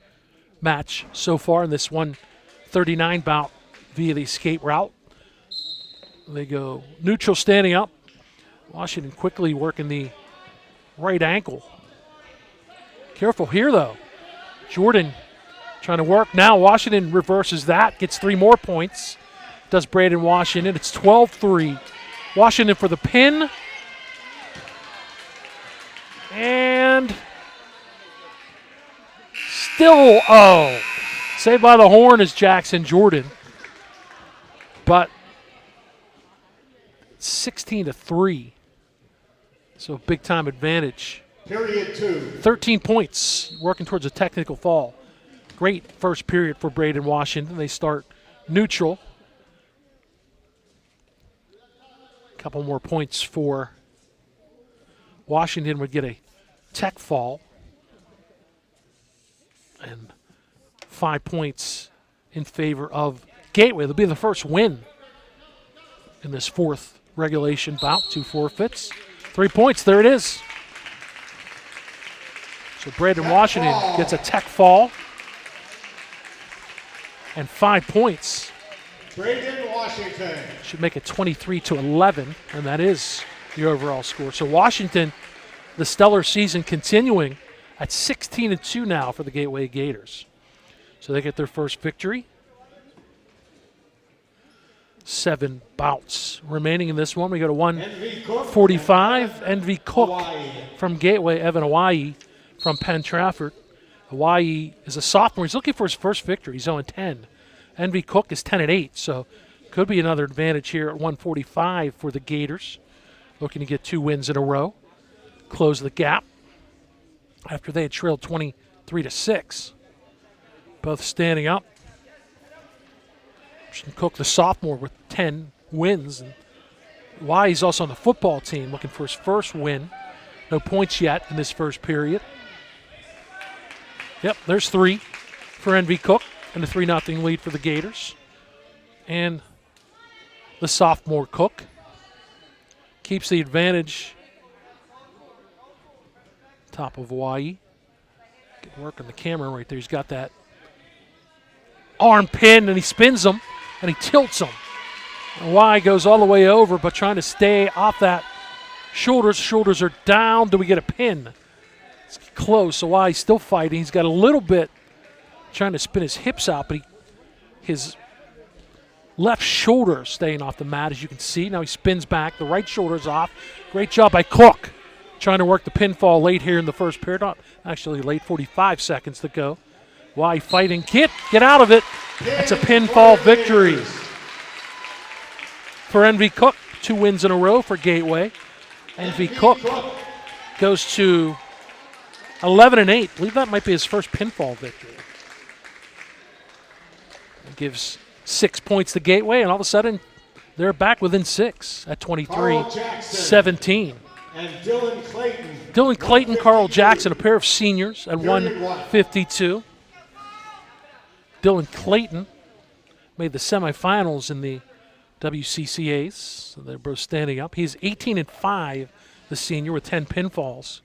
match so far in this 139 bout via the escape route. They go neutral standing up. Washington quickly working the right ankle. Careful here, though. Jordan trying to work now. Washington reverses that, gets 3 more points. Does Braden Washington. It's 12-3. Washington for the pin. And still, saved by the horn is Jackson Jordan. But 16-3. So big time advantage. Period 2. 13 points, working towards a technical fall. Great first period for Braden Washington. They start neutral. A couple more points for Washington would get a tech fall. And 5 points in favor of Gateway. They'll be the first win in this 4th regulation bout. 2 forfeits. 3 points, there it is. So Braden Washington gets a tech fall. And 5 points. Braden Washington. Should make it 23-11, and that is the overall score. So Washington, the stellar season continuing at 16-2 now for the Gateway Gators. So they get their first victory. 7 bouts remaining in this one. We go to 145. NV Cook Hawaii. from Gateway, Evan Hawaii from Penn-Trafford. Hawaii is a sophomore. He's looking for his first victory. He's 0-10. NV Cook is 10-8, so could be another advantage here at 145 for the Gators. Looking to get 2 wins in a row. Close the gap after they had trailed 23-6. Both standing up. Cook, the sophomore, with 10 wins. And Hawaii's also on the football team, looking for his first win. No points yet in this first period. Yep, there's 3 for NV Cook and a 3-0 lead for the Gators. And the sophomore Cook keeps the advantage. Top of Hawaii. Good work on the camera right there. He's got that arm pin and he spins him and he tilts him. Hawaii goes all the way over, but trying to stay off that shoulders. Shoulders are down. Do we get a pin? It's close. Hawaii's still fighting. He's got a little bit trying to spin his hips out, but his left shoulder staying off the mat, as you can see. Now he spins back. The right shoulder's off. Great job by Cook. Trying to work the pinfall late here in the first period. Not actually late, 45 seconds to go. Hawaii fighting. Get out of it. That's a pinfall victory for NV Cook. 2 wins in a row for Gateway. NV Cook goes to 11-8. I believe that might be his first pinfall victory. It gives 6 points to Gateway, and all of a sudden they're back within 6 at 23-17. And Dylan Clayton. Dylan Clayton, Carl Jackson, a pair of seniors at 152. Dylan Clayton made the semifinals in the WCCAs, so they're both standing up. He's 18-5, the senior, with 10 pinfalls.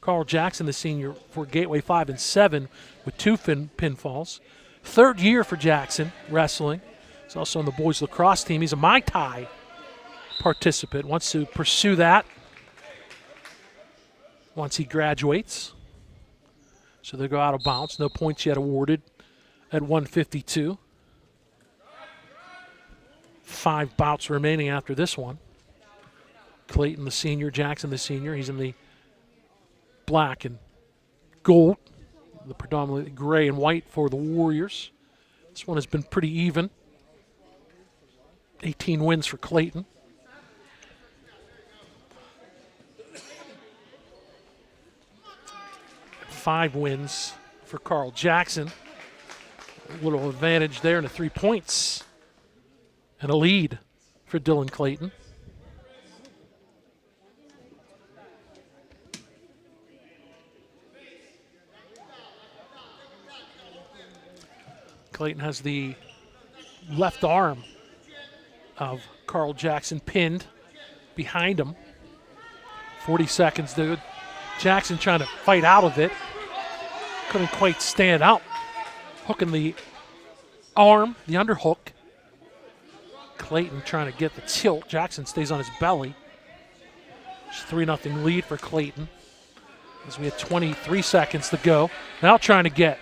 Carl Jackson, the senior, for Gateway, 5-7 with 2 pinfalls. 3rd year for Jackson wrestling. He's also on the boys lacrosse team. He's a Mai Tai participant. Wants to pursue that once he graduates. So they go out of bounds. No points yet awarded at 152. 5 bouts remaining after this one. Clayton, the senior, Jackson, the senior. He's in the black and gold, the predominantly gray and white for the Warriors. This one has been pretty even. 18 wins for Clayton. And 5 wins for Carl Jackson. A little advantage there and 3 points. And a lead for Dylan Clayton. Clayton has the left arm of Carl Jackson pinned behind him. 40 seconds to Jackson trying to fight out of it. Couldn't quite stand out. Hooking the arm, the underhook. Clayton trying to get the tilt. Jackson stays on his belly. It's 3-0 lead for Clayton as we had 23 seconds to go. Now trying to get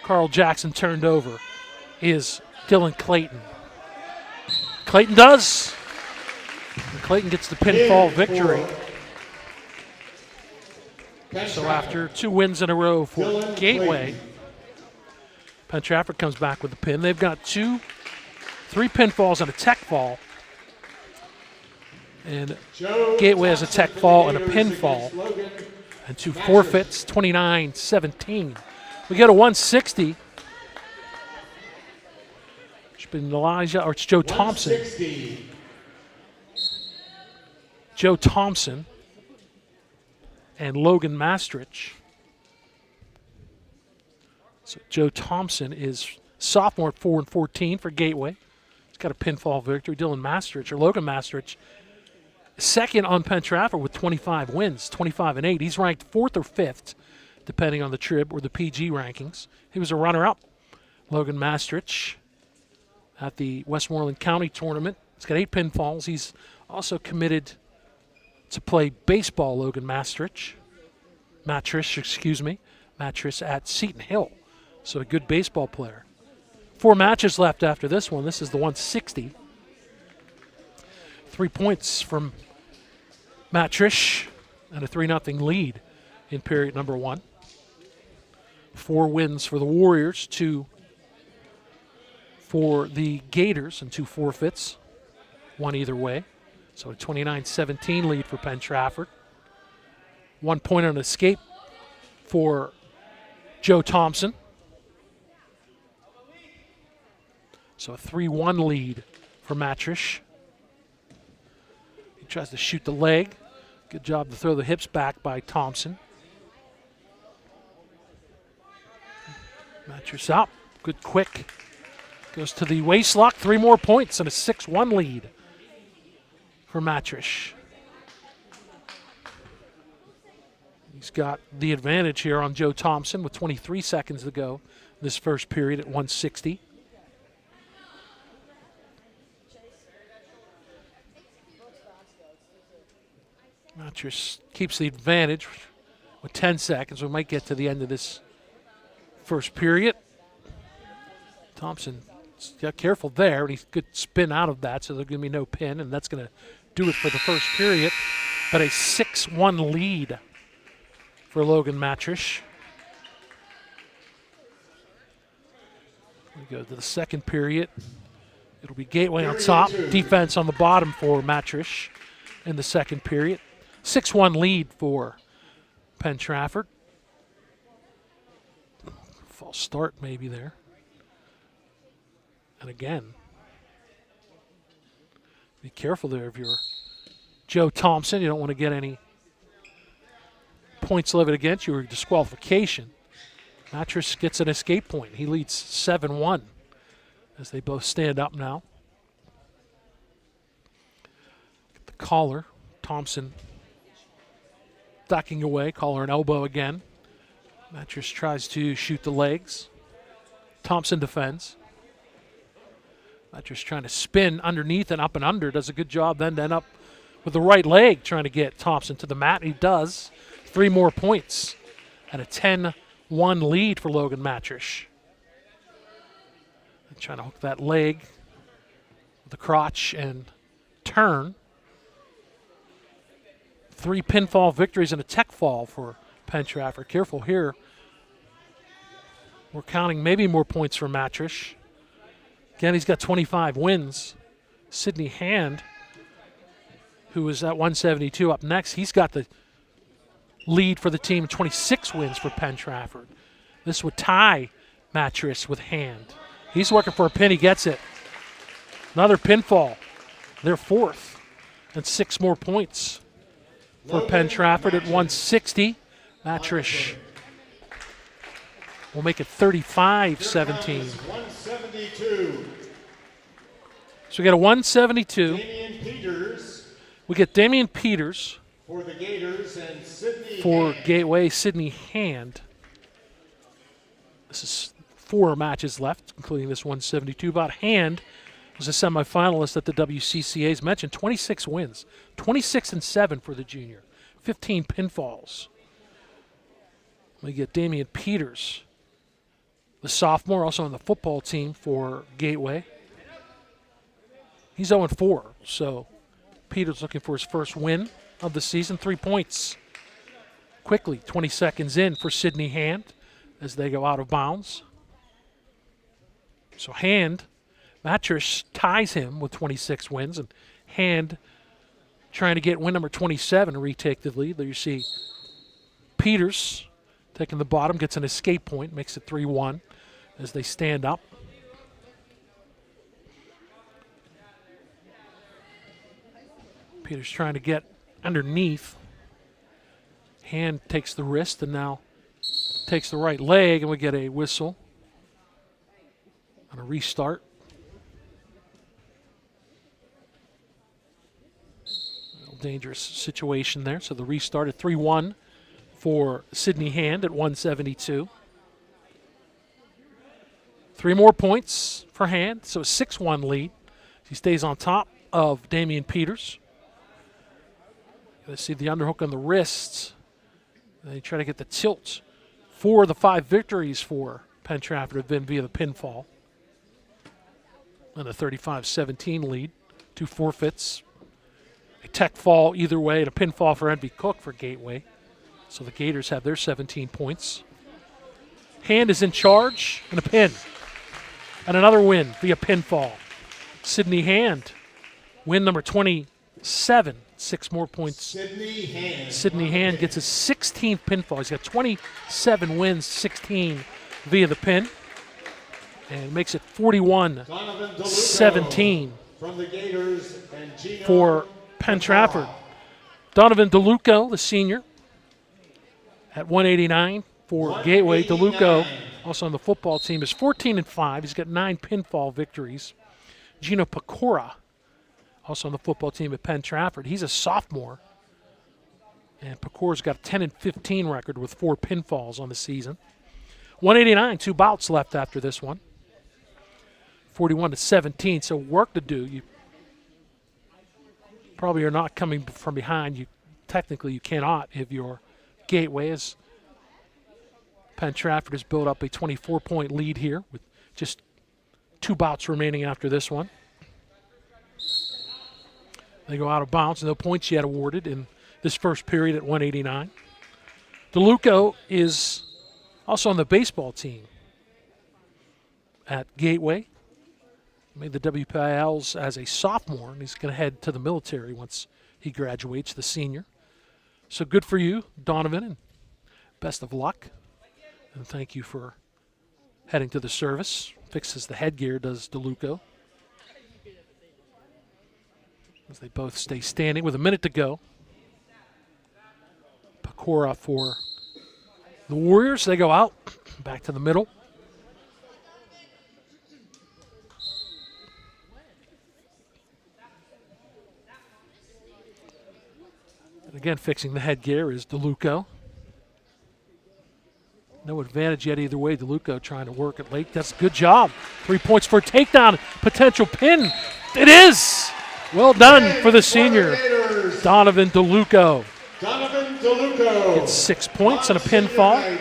Carl Jackson turned over is Dylan Clayton. Clayton does. And Clayton gets the pinfall victory. So after 2 wins in a row for Gateway, Penn-Trafford comes back with the pin. They've got 3 pinfalls and a tech fall. And Gateway has a tech fall and a pinfall. And 2 forfeits, 29-17. We get a 160. It's been Elijah, or it's Joe Thompson. Joe Thompson and Logan Mastrich. So Joe Thompson is sophomore at 4-14 for Gateway. He's got a pinfall victory. Dylan Mastrich, or Logan Mastrich, second on Penn-Trafford with 25 wins, 25-8. He's ranked 4th or 5th, depending on the Trib or the PG rankings. He was a runner-up. Logan Mastrich at the Westmoreland County Tournament. He's got 8 pinfalls. He's also committed to play baseball, Logan Mastrich at Seton Hill. So a good baseball player. 4 matches left after this one. This is the 160. 3 points from Matrich and a 3-0 lead in period number 1. 4 wins for the Warriors, 2 for the Gators, and 2 forfeits, 1 either way. So a 29-17 lead for Penn-Trafford. 1 point on escape for Joe Thompson. So a 3-1 lead for Matrich. He tries to shoot the leg. Good job to throw the hips back by Thompson. Matrich out. Good quick. Goes to the waist lock. 3 more points and a 6-1 lead for Matrich. He's got the advantage here on Joe Thompson with 23 seconds to go this first period at 160. Matrich keeps the advantage with 10 seconds. We might get to the end of this first period. Thompson got careful there, and he could spin out of that, so there's going to be no pin, and that's going to do it for the first period. But a 6-1 lead for Logan Matrich. We go to the second period. It'll be Gateway on top, defense on the bottom for Matrich in the second period. 6-1 lead for Penn-Trafford. False start maybe there. And again, be careful there if you're Joe Thompson. You don't want to get any points levied against you or disqualification. Matrich gets an escape point. He leads 7-1 as they both stand up now. Get the collar. Thompson ducking away. Collar and elbow again. Matrich tries to shoot the legs. Thompson defends. Matrich trying to spin underneath and up and under. Does a good job then to end up with the right leg trying to get Thompson to the mat. He does. 3 more points and a 10-1 lead for Logan Matrich. Trying to hook that leg with the crotch and turn. 3 pinfall victories and a tech fall for Penn-Trafford. Careful here. We're counting maybe more points for Matrich. Again, he's got 25 wins. Sidney Hand, who is at 172 up next, he's got the lead for the team, 26 wins for Penn-Trafford. This would tie Matrich with Hand. He's working for a pin. He gets it. Another pinfall. They're 4th. And 6 more points for Penn-Trafford at 160. Matrich will make it 35-17. 172. So we got a 172. Damian Peters. We get Damian Peters For the Gators and Sydney For Hand. Gateway, Sydney Hand. This is 4 matches left, including this 172 bout. Hand was a semifinalist at the WCCA's mentioned. 26 wins, 26-7 for the junior, 15 pinfalls. We get Damian Peters, the sophomore, also on the football team for Gateway. He's 0-4, so Peters looking for his first win of the season. 3 points quickly, 20 seconds in for Sydney Hand as they go out of bounds. So Hand, Mattress ties him with 26 wins, and Hand trying to get win number 27 to retake the lead. There you see Peters taking the bottom, gets an escape point, makes it 3-1 as they stand up. Peters trying to get underneath. Hand takes the wrist and now takes the right leg, and we get a whistle on a restart. A little dangerous situation there. So the restart at 3-1 for Sydney Hand at 172. 3 more points for Hand, so a 6-1 lead. He stays on top of Damian Peters. Let's see the underhook on the wrists. They try to get the tilt. 4 of the 5 victories for Penn-Trafford have been via the pinfall. And a 35-17 lead. 2 forfeits. A tech fall either way, and a pinfall for Envy Cook for Gateway. So the Gators have their 17 points. Hand is in charge, and a pin. And another win via pinfall. Sydney Hand, win number 27. 6 more points. Sydney Hand gets his 16th pinfall. He's got 27 wins, 16 via the pin. And makes it 41-17 from the Gators and for Penn-Trafford. Donovan DeLuco, the senior, at 189 for Gateway. DeLuco, also on the football team, is 14-5. He's got 9 pinfall victories. Gino Pecora, also on the football team at Penn-Trafford. He's a sophomore. And Pecora's got a 10-15 record with 4 pinfalls on the season. 189, 2 bouts left after this one. 41-17, so work to do. You probably are not coming from behind. Technically, you cannot if you're Gateway, as Penn-Trafford has built up a 24-point lead here with just 2 bouts remaining after this one. They go out of bounds, no points yet awarded in this first period at 189. DeLuco is also on the baseball team at Gateway. Made the WPIALs as a sophomore, and he's going to head to the military once he graduates, the senior. So good for you, Donovan, and best of luck. And thank you for heading to the service. Fixes the headgear, does DeLuco. As they both stay standing with a minute to go. Pecora for the Warriors. They go out, back to the middle. And again, fixing the headgear is DeLuco. No advantage yet either way. DeLuco trying to work it late. That's a good job. 3 points for a takedown. Potential pin. It is! Well done for the senior, Donovan DeLuco. Donovan DeLuco Gets 6 points and a pinfall.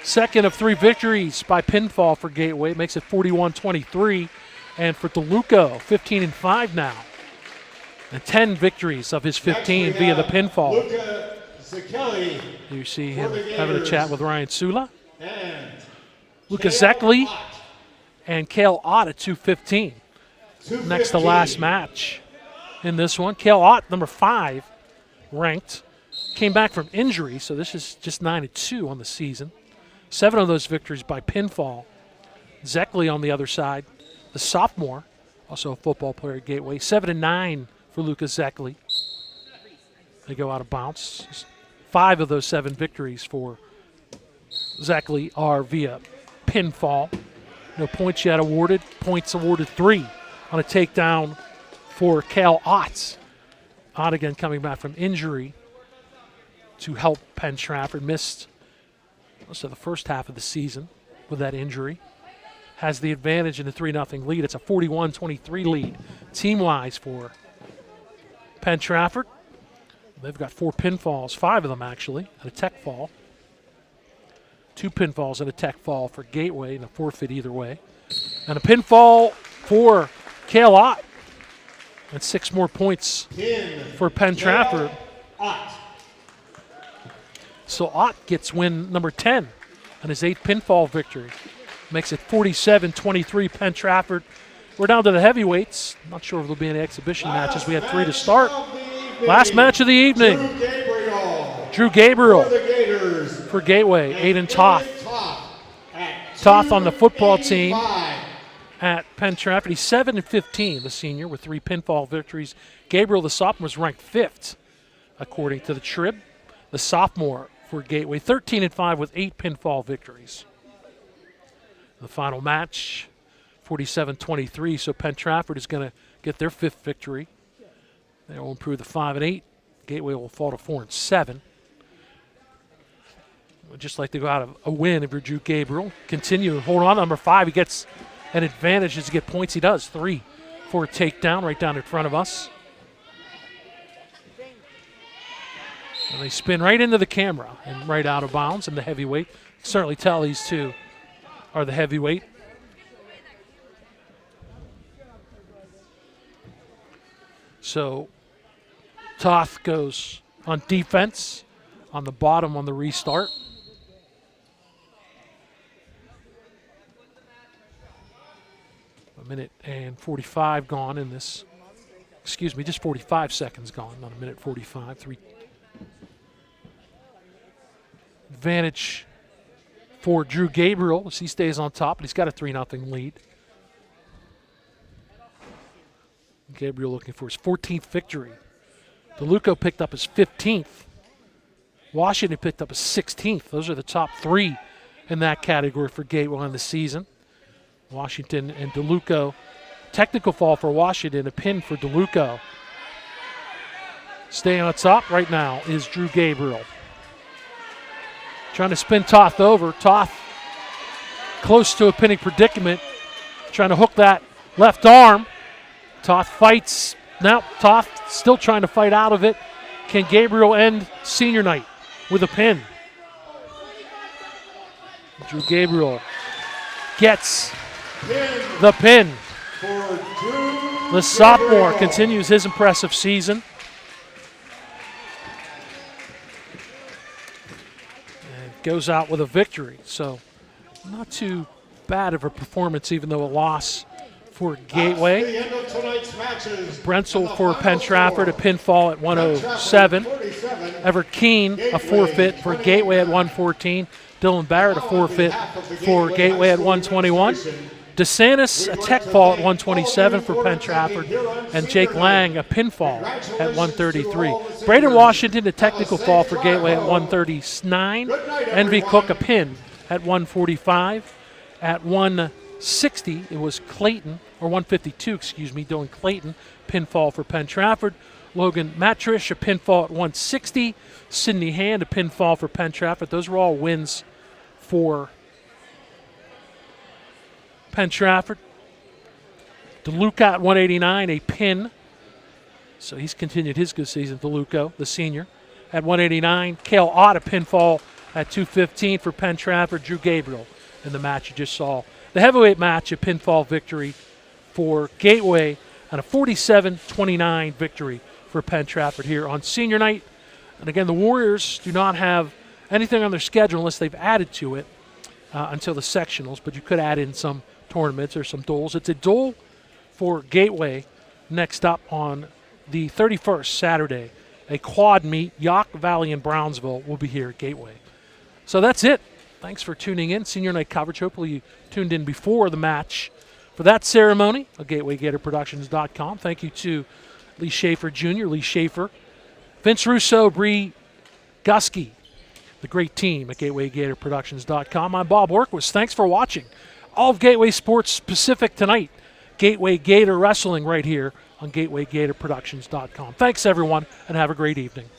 Second of 3 victories by pinfall for Gateway. Makes it 41-23. And for DeLuco, 15-5 now. And 10 victories of his 15 via the pinfall. You see him having a chat with Ryan Sula. Luka Zekli and Kale Ott at 215. Next to last match in this one. Kale Ott, number 5, ranked. Came back from injury, so this is just 9-2 on the season. 7 of those victories by pinfall. Zekli on the other side, the sophomore, also a football player at Gateway. 7-9 for Luka Zekli. They go out of bounds. 5 of those 7 victories for Zekli are via pinfall. No points yet awarded. Points awarded 3 on a takedown for Kale Ott Ott again coming back from injury to help Penn-Trafford. Missed most of the first half of the season with that injury. Has the advantage in the 3-0 lead. It's a 41-23 lead team-wise for Penn-Trafford. They've got 4 pinfalls, 5 of them actually, and a tech fall. 2 pinfalls and a tech fall for Gateway, and a forfeit either way. And a pinfall for Cale Ott. And 6 more points for Penn-Trafford. So Ott gets win number 10 and his 8th pinfall victory. Makes it 47-23 Penn-Trafford. We're down to the heavyweights. Not sure if there'll be any exhibition matches. We have 3 to start. Last match of the evening. Drew Gabriel for Gateway. Aiden Toth. Toth on the football team at Penn-Trafford. He's 7-15, the senior, with 3 pinfall victories. Gabriel, the sophomore, is ranked 5th, according to the Trib. The sophomore for Gateway, 13-5 with 8 pinfall victories. The final match, 47-23, so Penn-Trafford is going to get their 5th victory. They will improve to 5-8. Gateway will fall to 4-7. Would just like to go out of a win if you're Drew Gabriel. Continue and hold on. Number 5, he gets an advantage as he gets points. He does. 3 for a takedown right down in front of us. And they spin right into the camera and right out of bounds in the heavyweight. Certainly tell these two are the heavyweight. So Toth goes on defense on the bottom on the restart. A minute and 45 gone in this. Excuse me, just 45 seconds gone, not a minute 45. 3. Advantage for Drew Gabriel as he stays on top, but he's got a 3-0 lead. Gabriel looking for his 14th victory. DeLuco picked up his 15th. Washington picked up his 16th. Those are the top 3 in that category for Gateway in the season. Washington and DeLuco. Technical fall for Washington, a pin for DeLuco. Staying on top right now is Drew Gabriel. Trying to spin Toth over. Toth close to a pinning predicament. Trying to hook that left arm. Toth fights. Now Toth still trying to fight out of it. Can Gabriel end senior night with a pin? Drew Gabriel gets the pin. The sophomore continues his impressive season. And goes out with a victory. So not too bad of a performance, even though a loss for Gateway. Brentzel for Penn-Trafford, a pinfall at 107. Everett Keene, a forfeit for Gateway at 114. Dylan Barrett, a forfeit for Gateway at 121. DeSantis, a tech fall at 127 for Penn-Trafford. And Jake Lang, a pinfall at 133. Braden Washington, a technical fall for Gateway at 139. Envy Cook, a pin at 145. At 160, it was Clayton, or 152, excuse me, Dylan Clayton, pinfall for Penn-Trafford. Logan Matrish, a pinfall at 160. Sidney Hand, a pinfall for Penn-Trafford. Those were all wins for Penn-Trafford. DeLuca at 189, a pin. So he's continued his good season. DeLuca, the senior, at 189. Cale Ott, a pinfall at 215 for Penn-Trafford. Drew Gabriel in the match you just saw. The heavyweight match, a pinfall victory for Gateway, and a 47-29 victory for Penn-Trafford here on senior night. And again, the Warriors do not have anything on their schedule unless they've added to it until the sectionals, but you could add in some tournaments or some duels. It's a duel for Gateway next up on the 31st, Saturday. A quad meet. Yock Valley and Brownsville will be here at Gateway. So that's it. Thanks for tuning in. Senior night coverage. Hopefully you tuned in before the match for that ceremony at GatewayGatorProductions.com. Thank you to Lee Schaefer Jr., Lee Schaefer, Vince Russo, Bree Gusky, the great team at GatewayGatorProductions.com. I'm Bob Workwitz. Thanks for watching all of Gateway Sports Pacific tonight. Gateway Gator Wrestling right here on GatewayGatorProductions.com. Thanks, everyone, and have a great evening.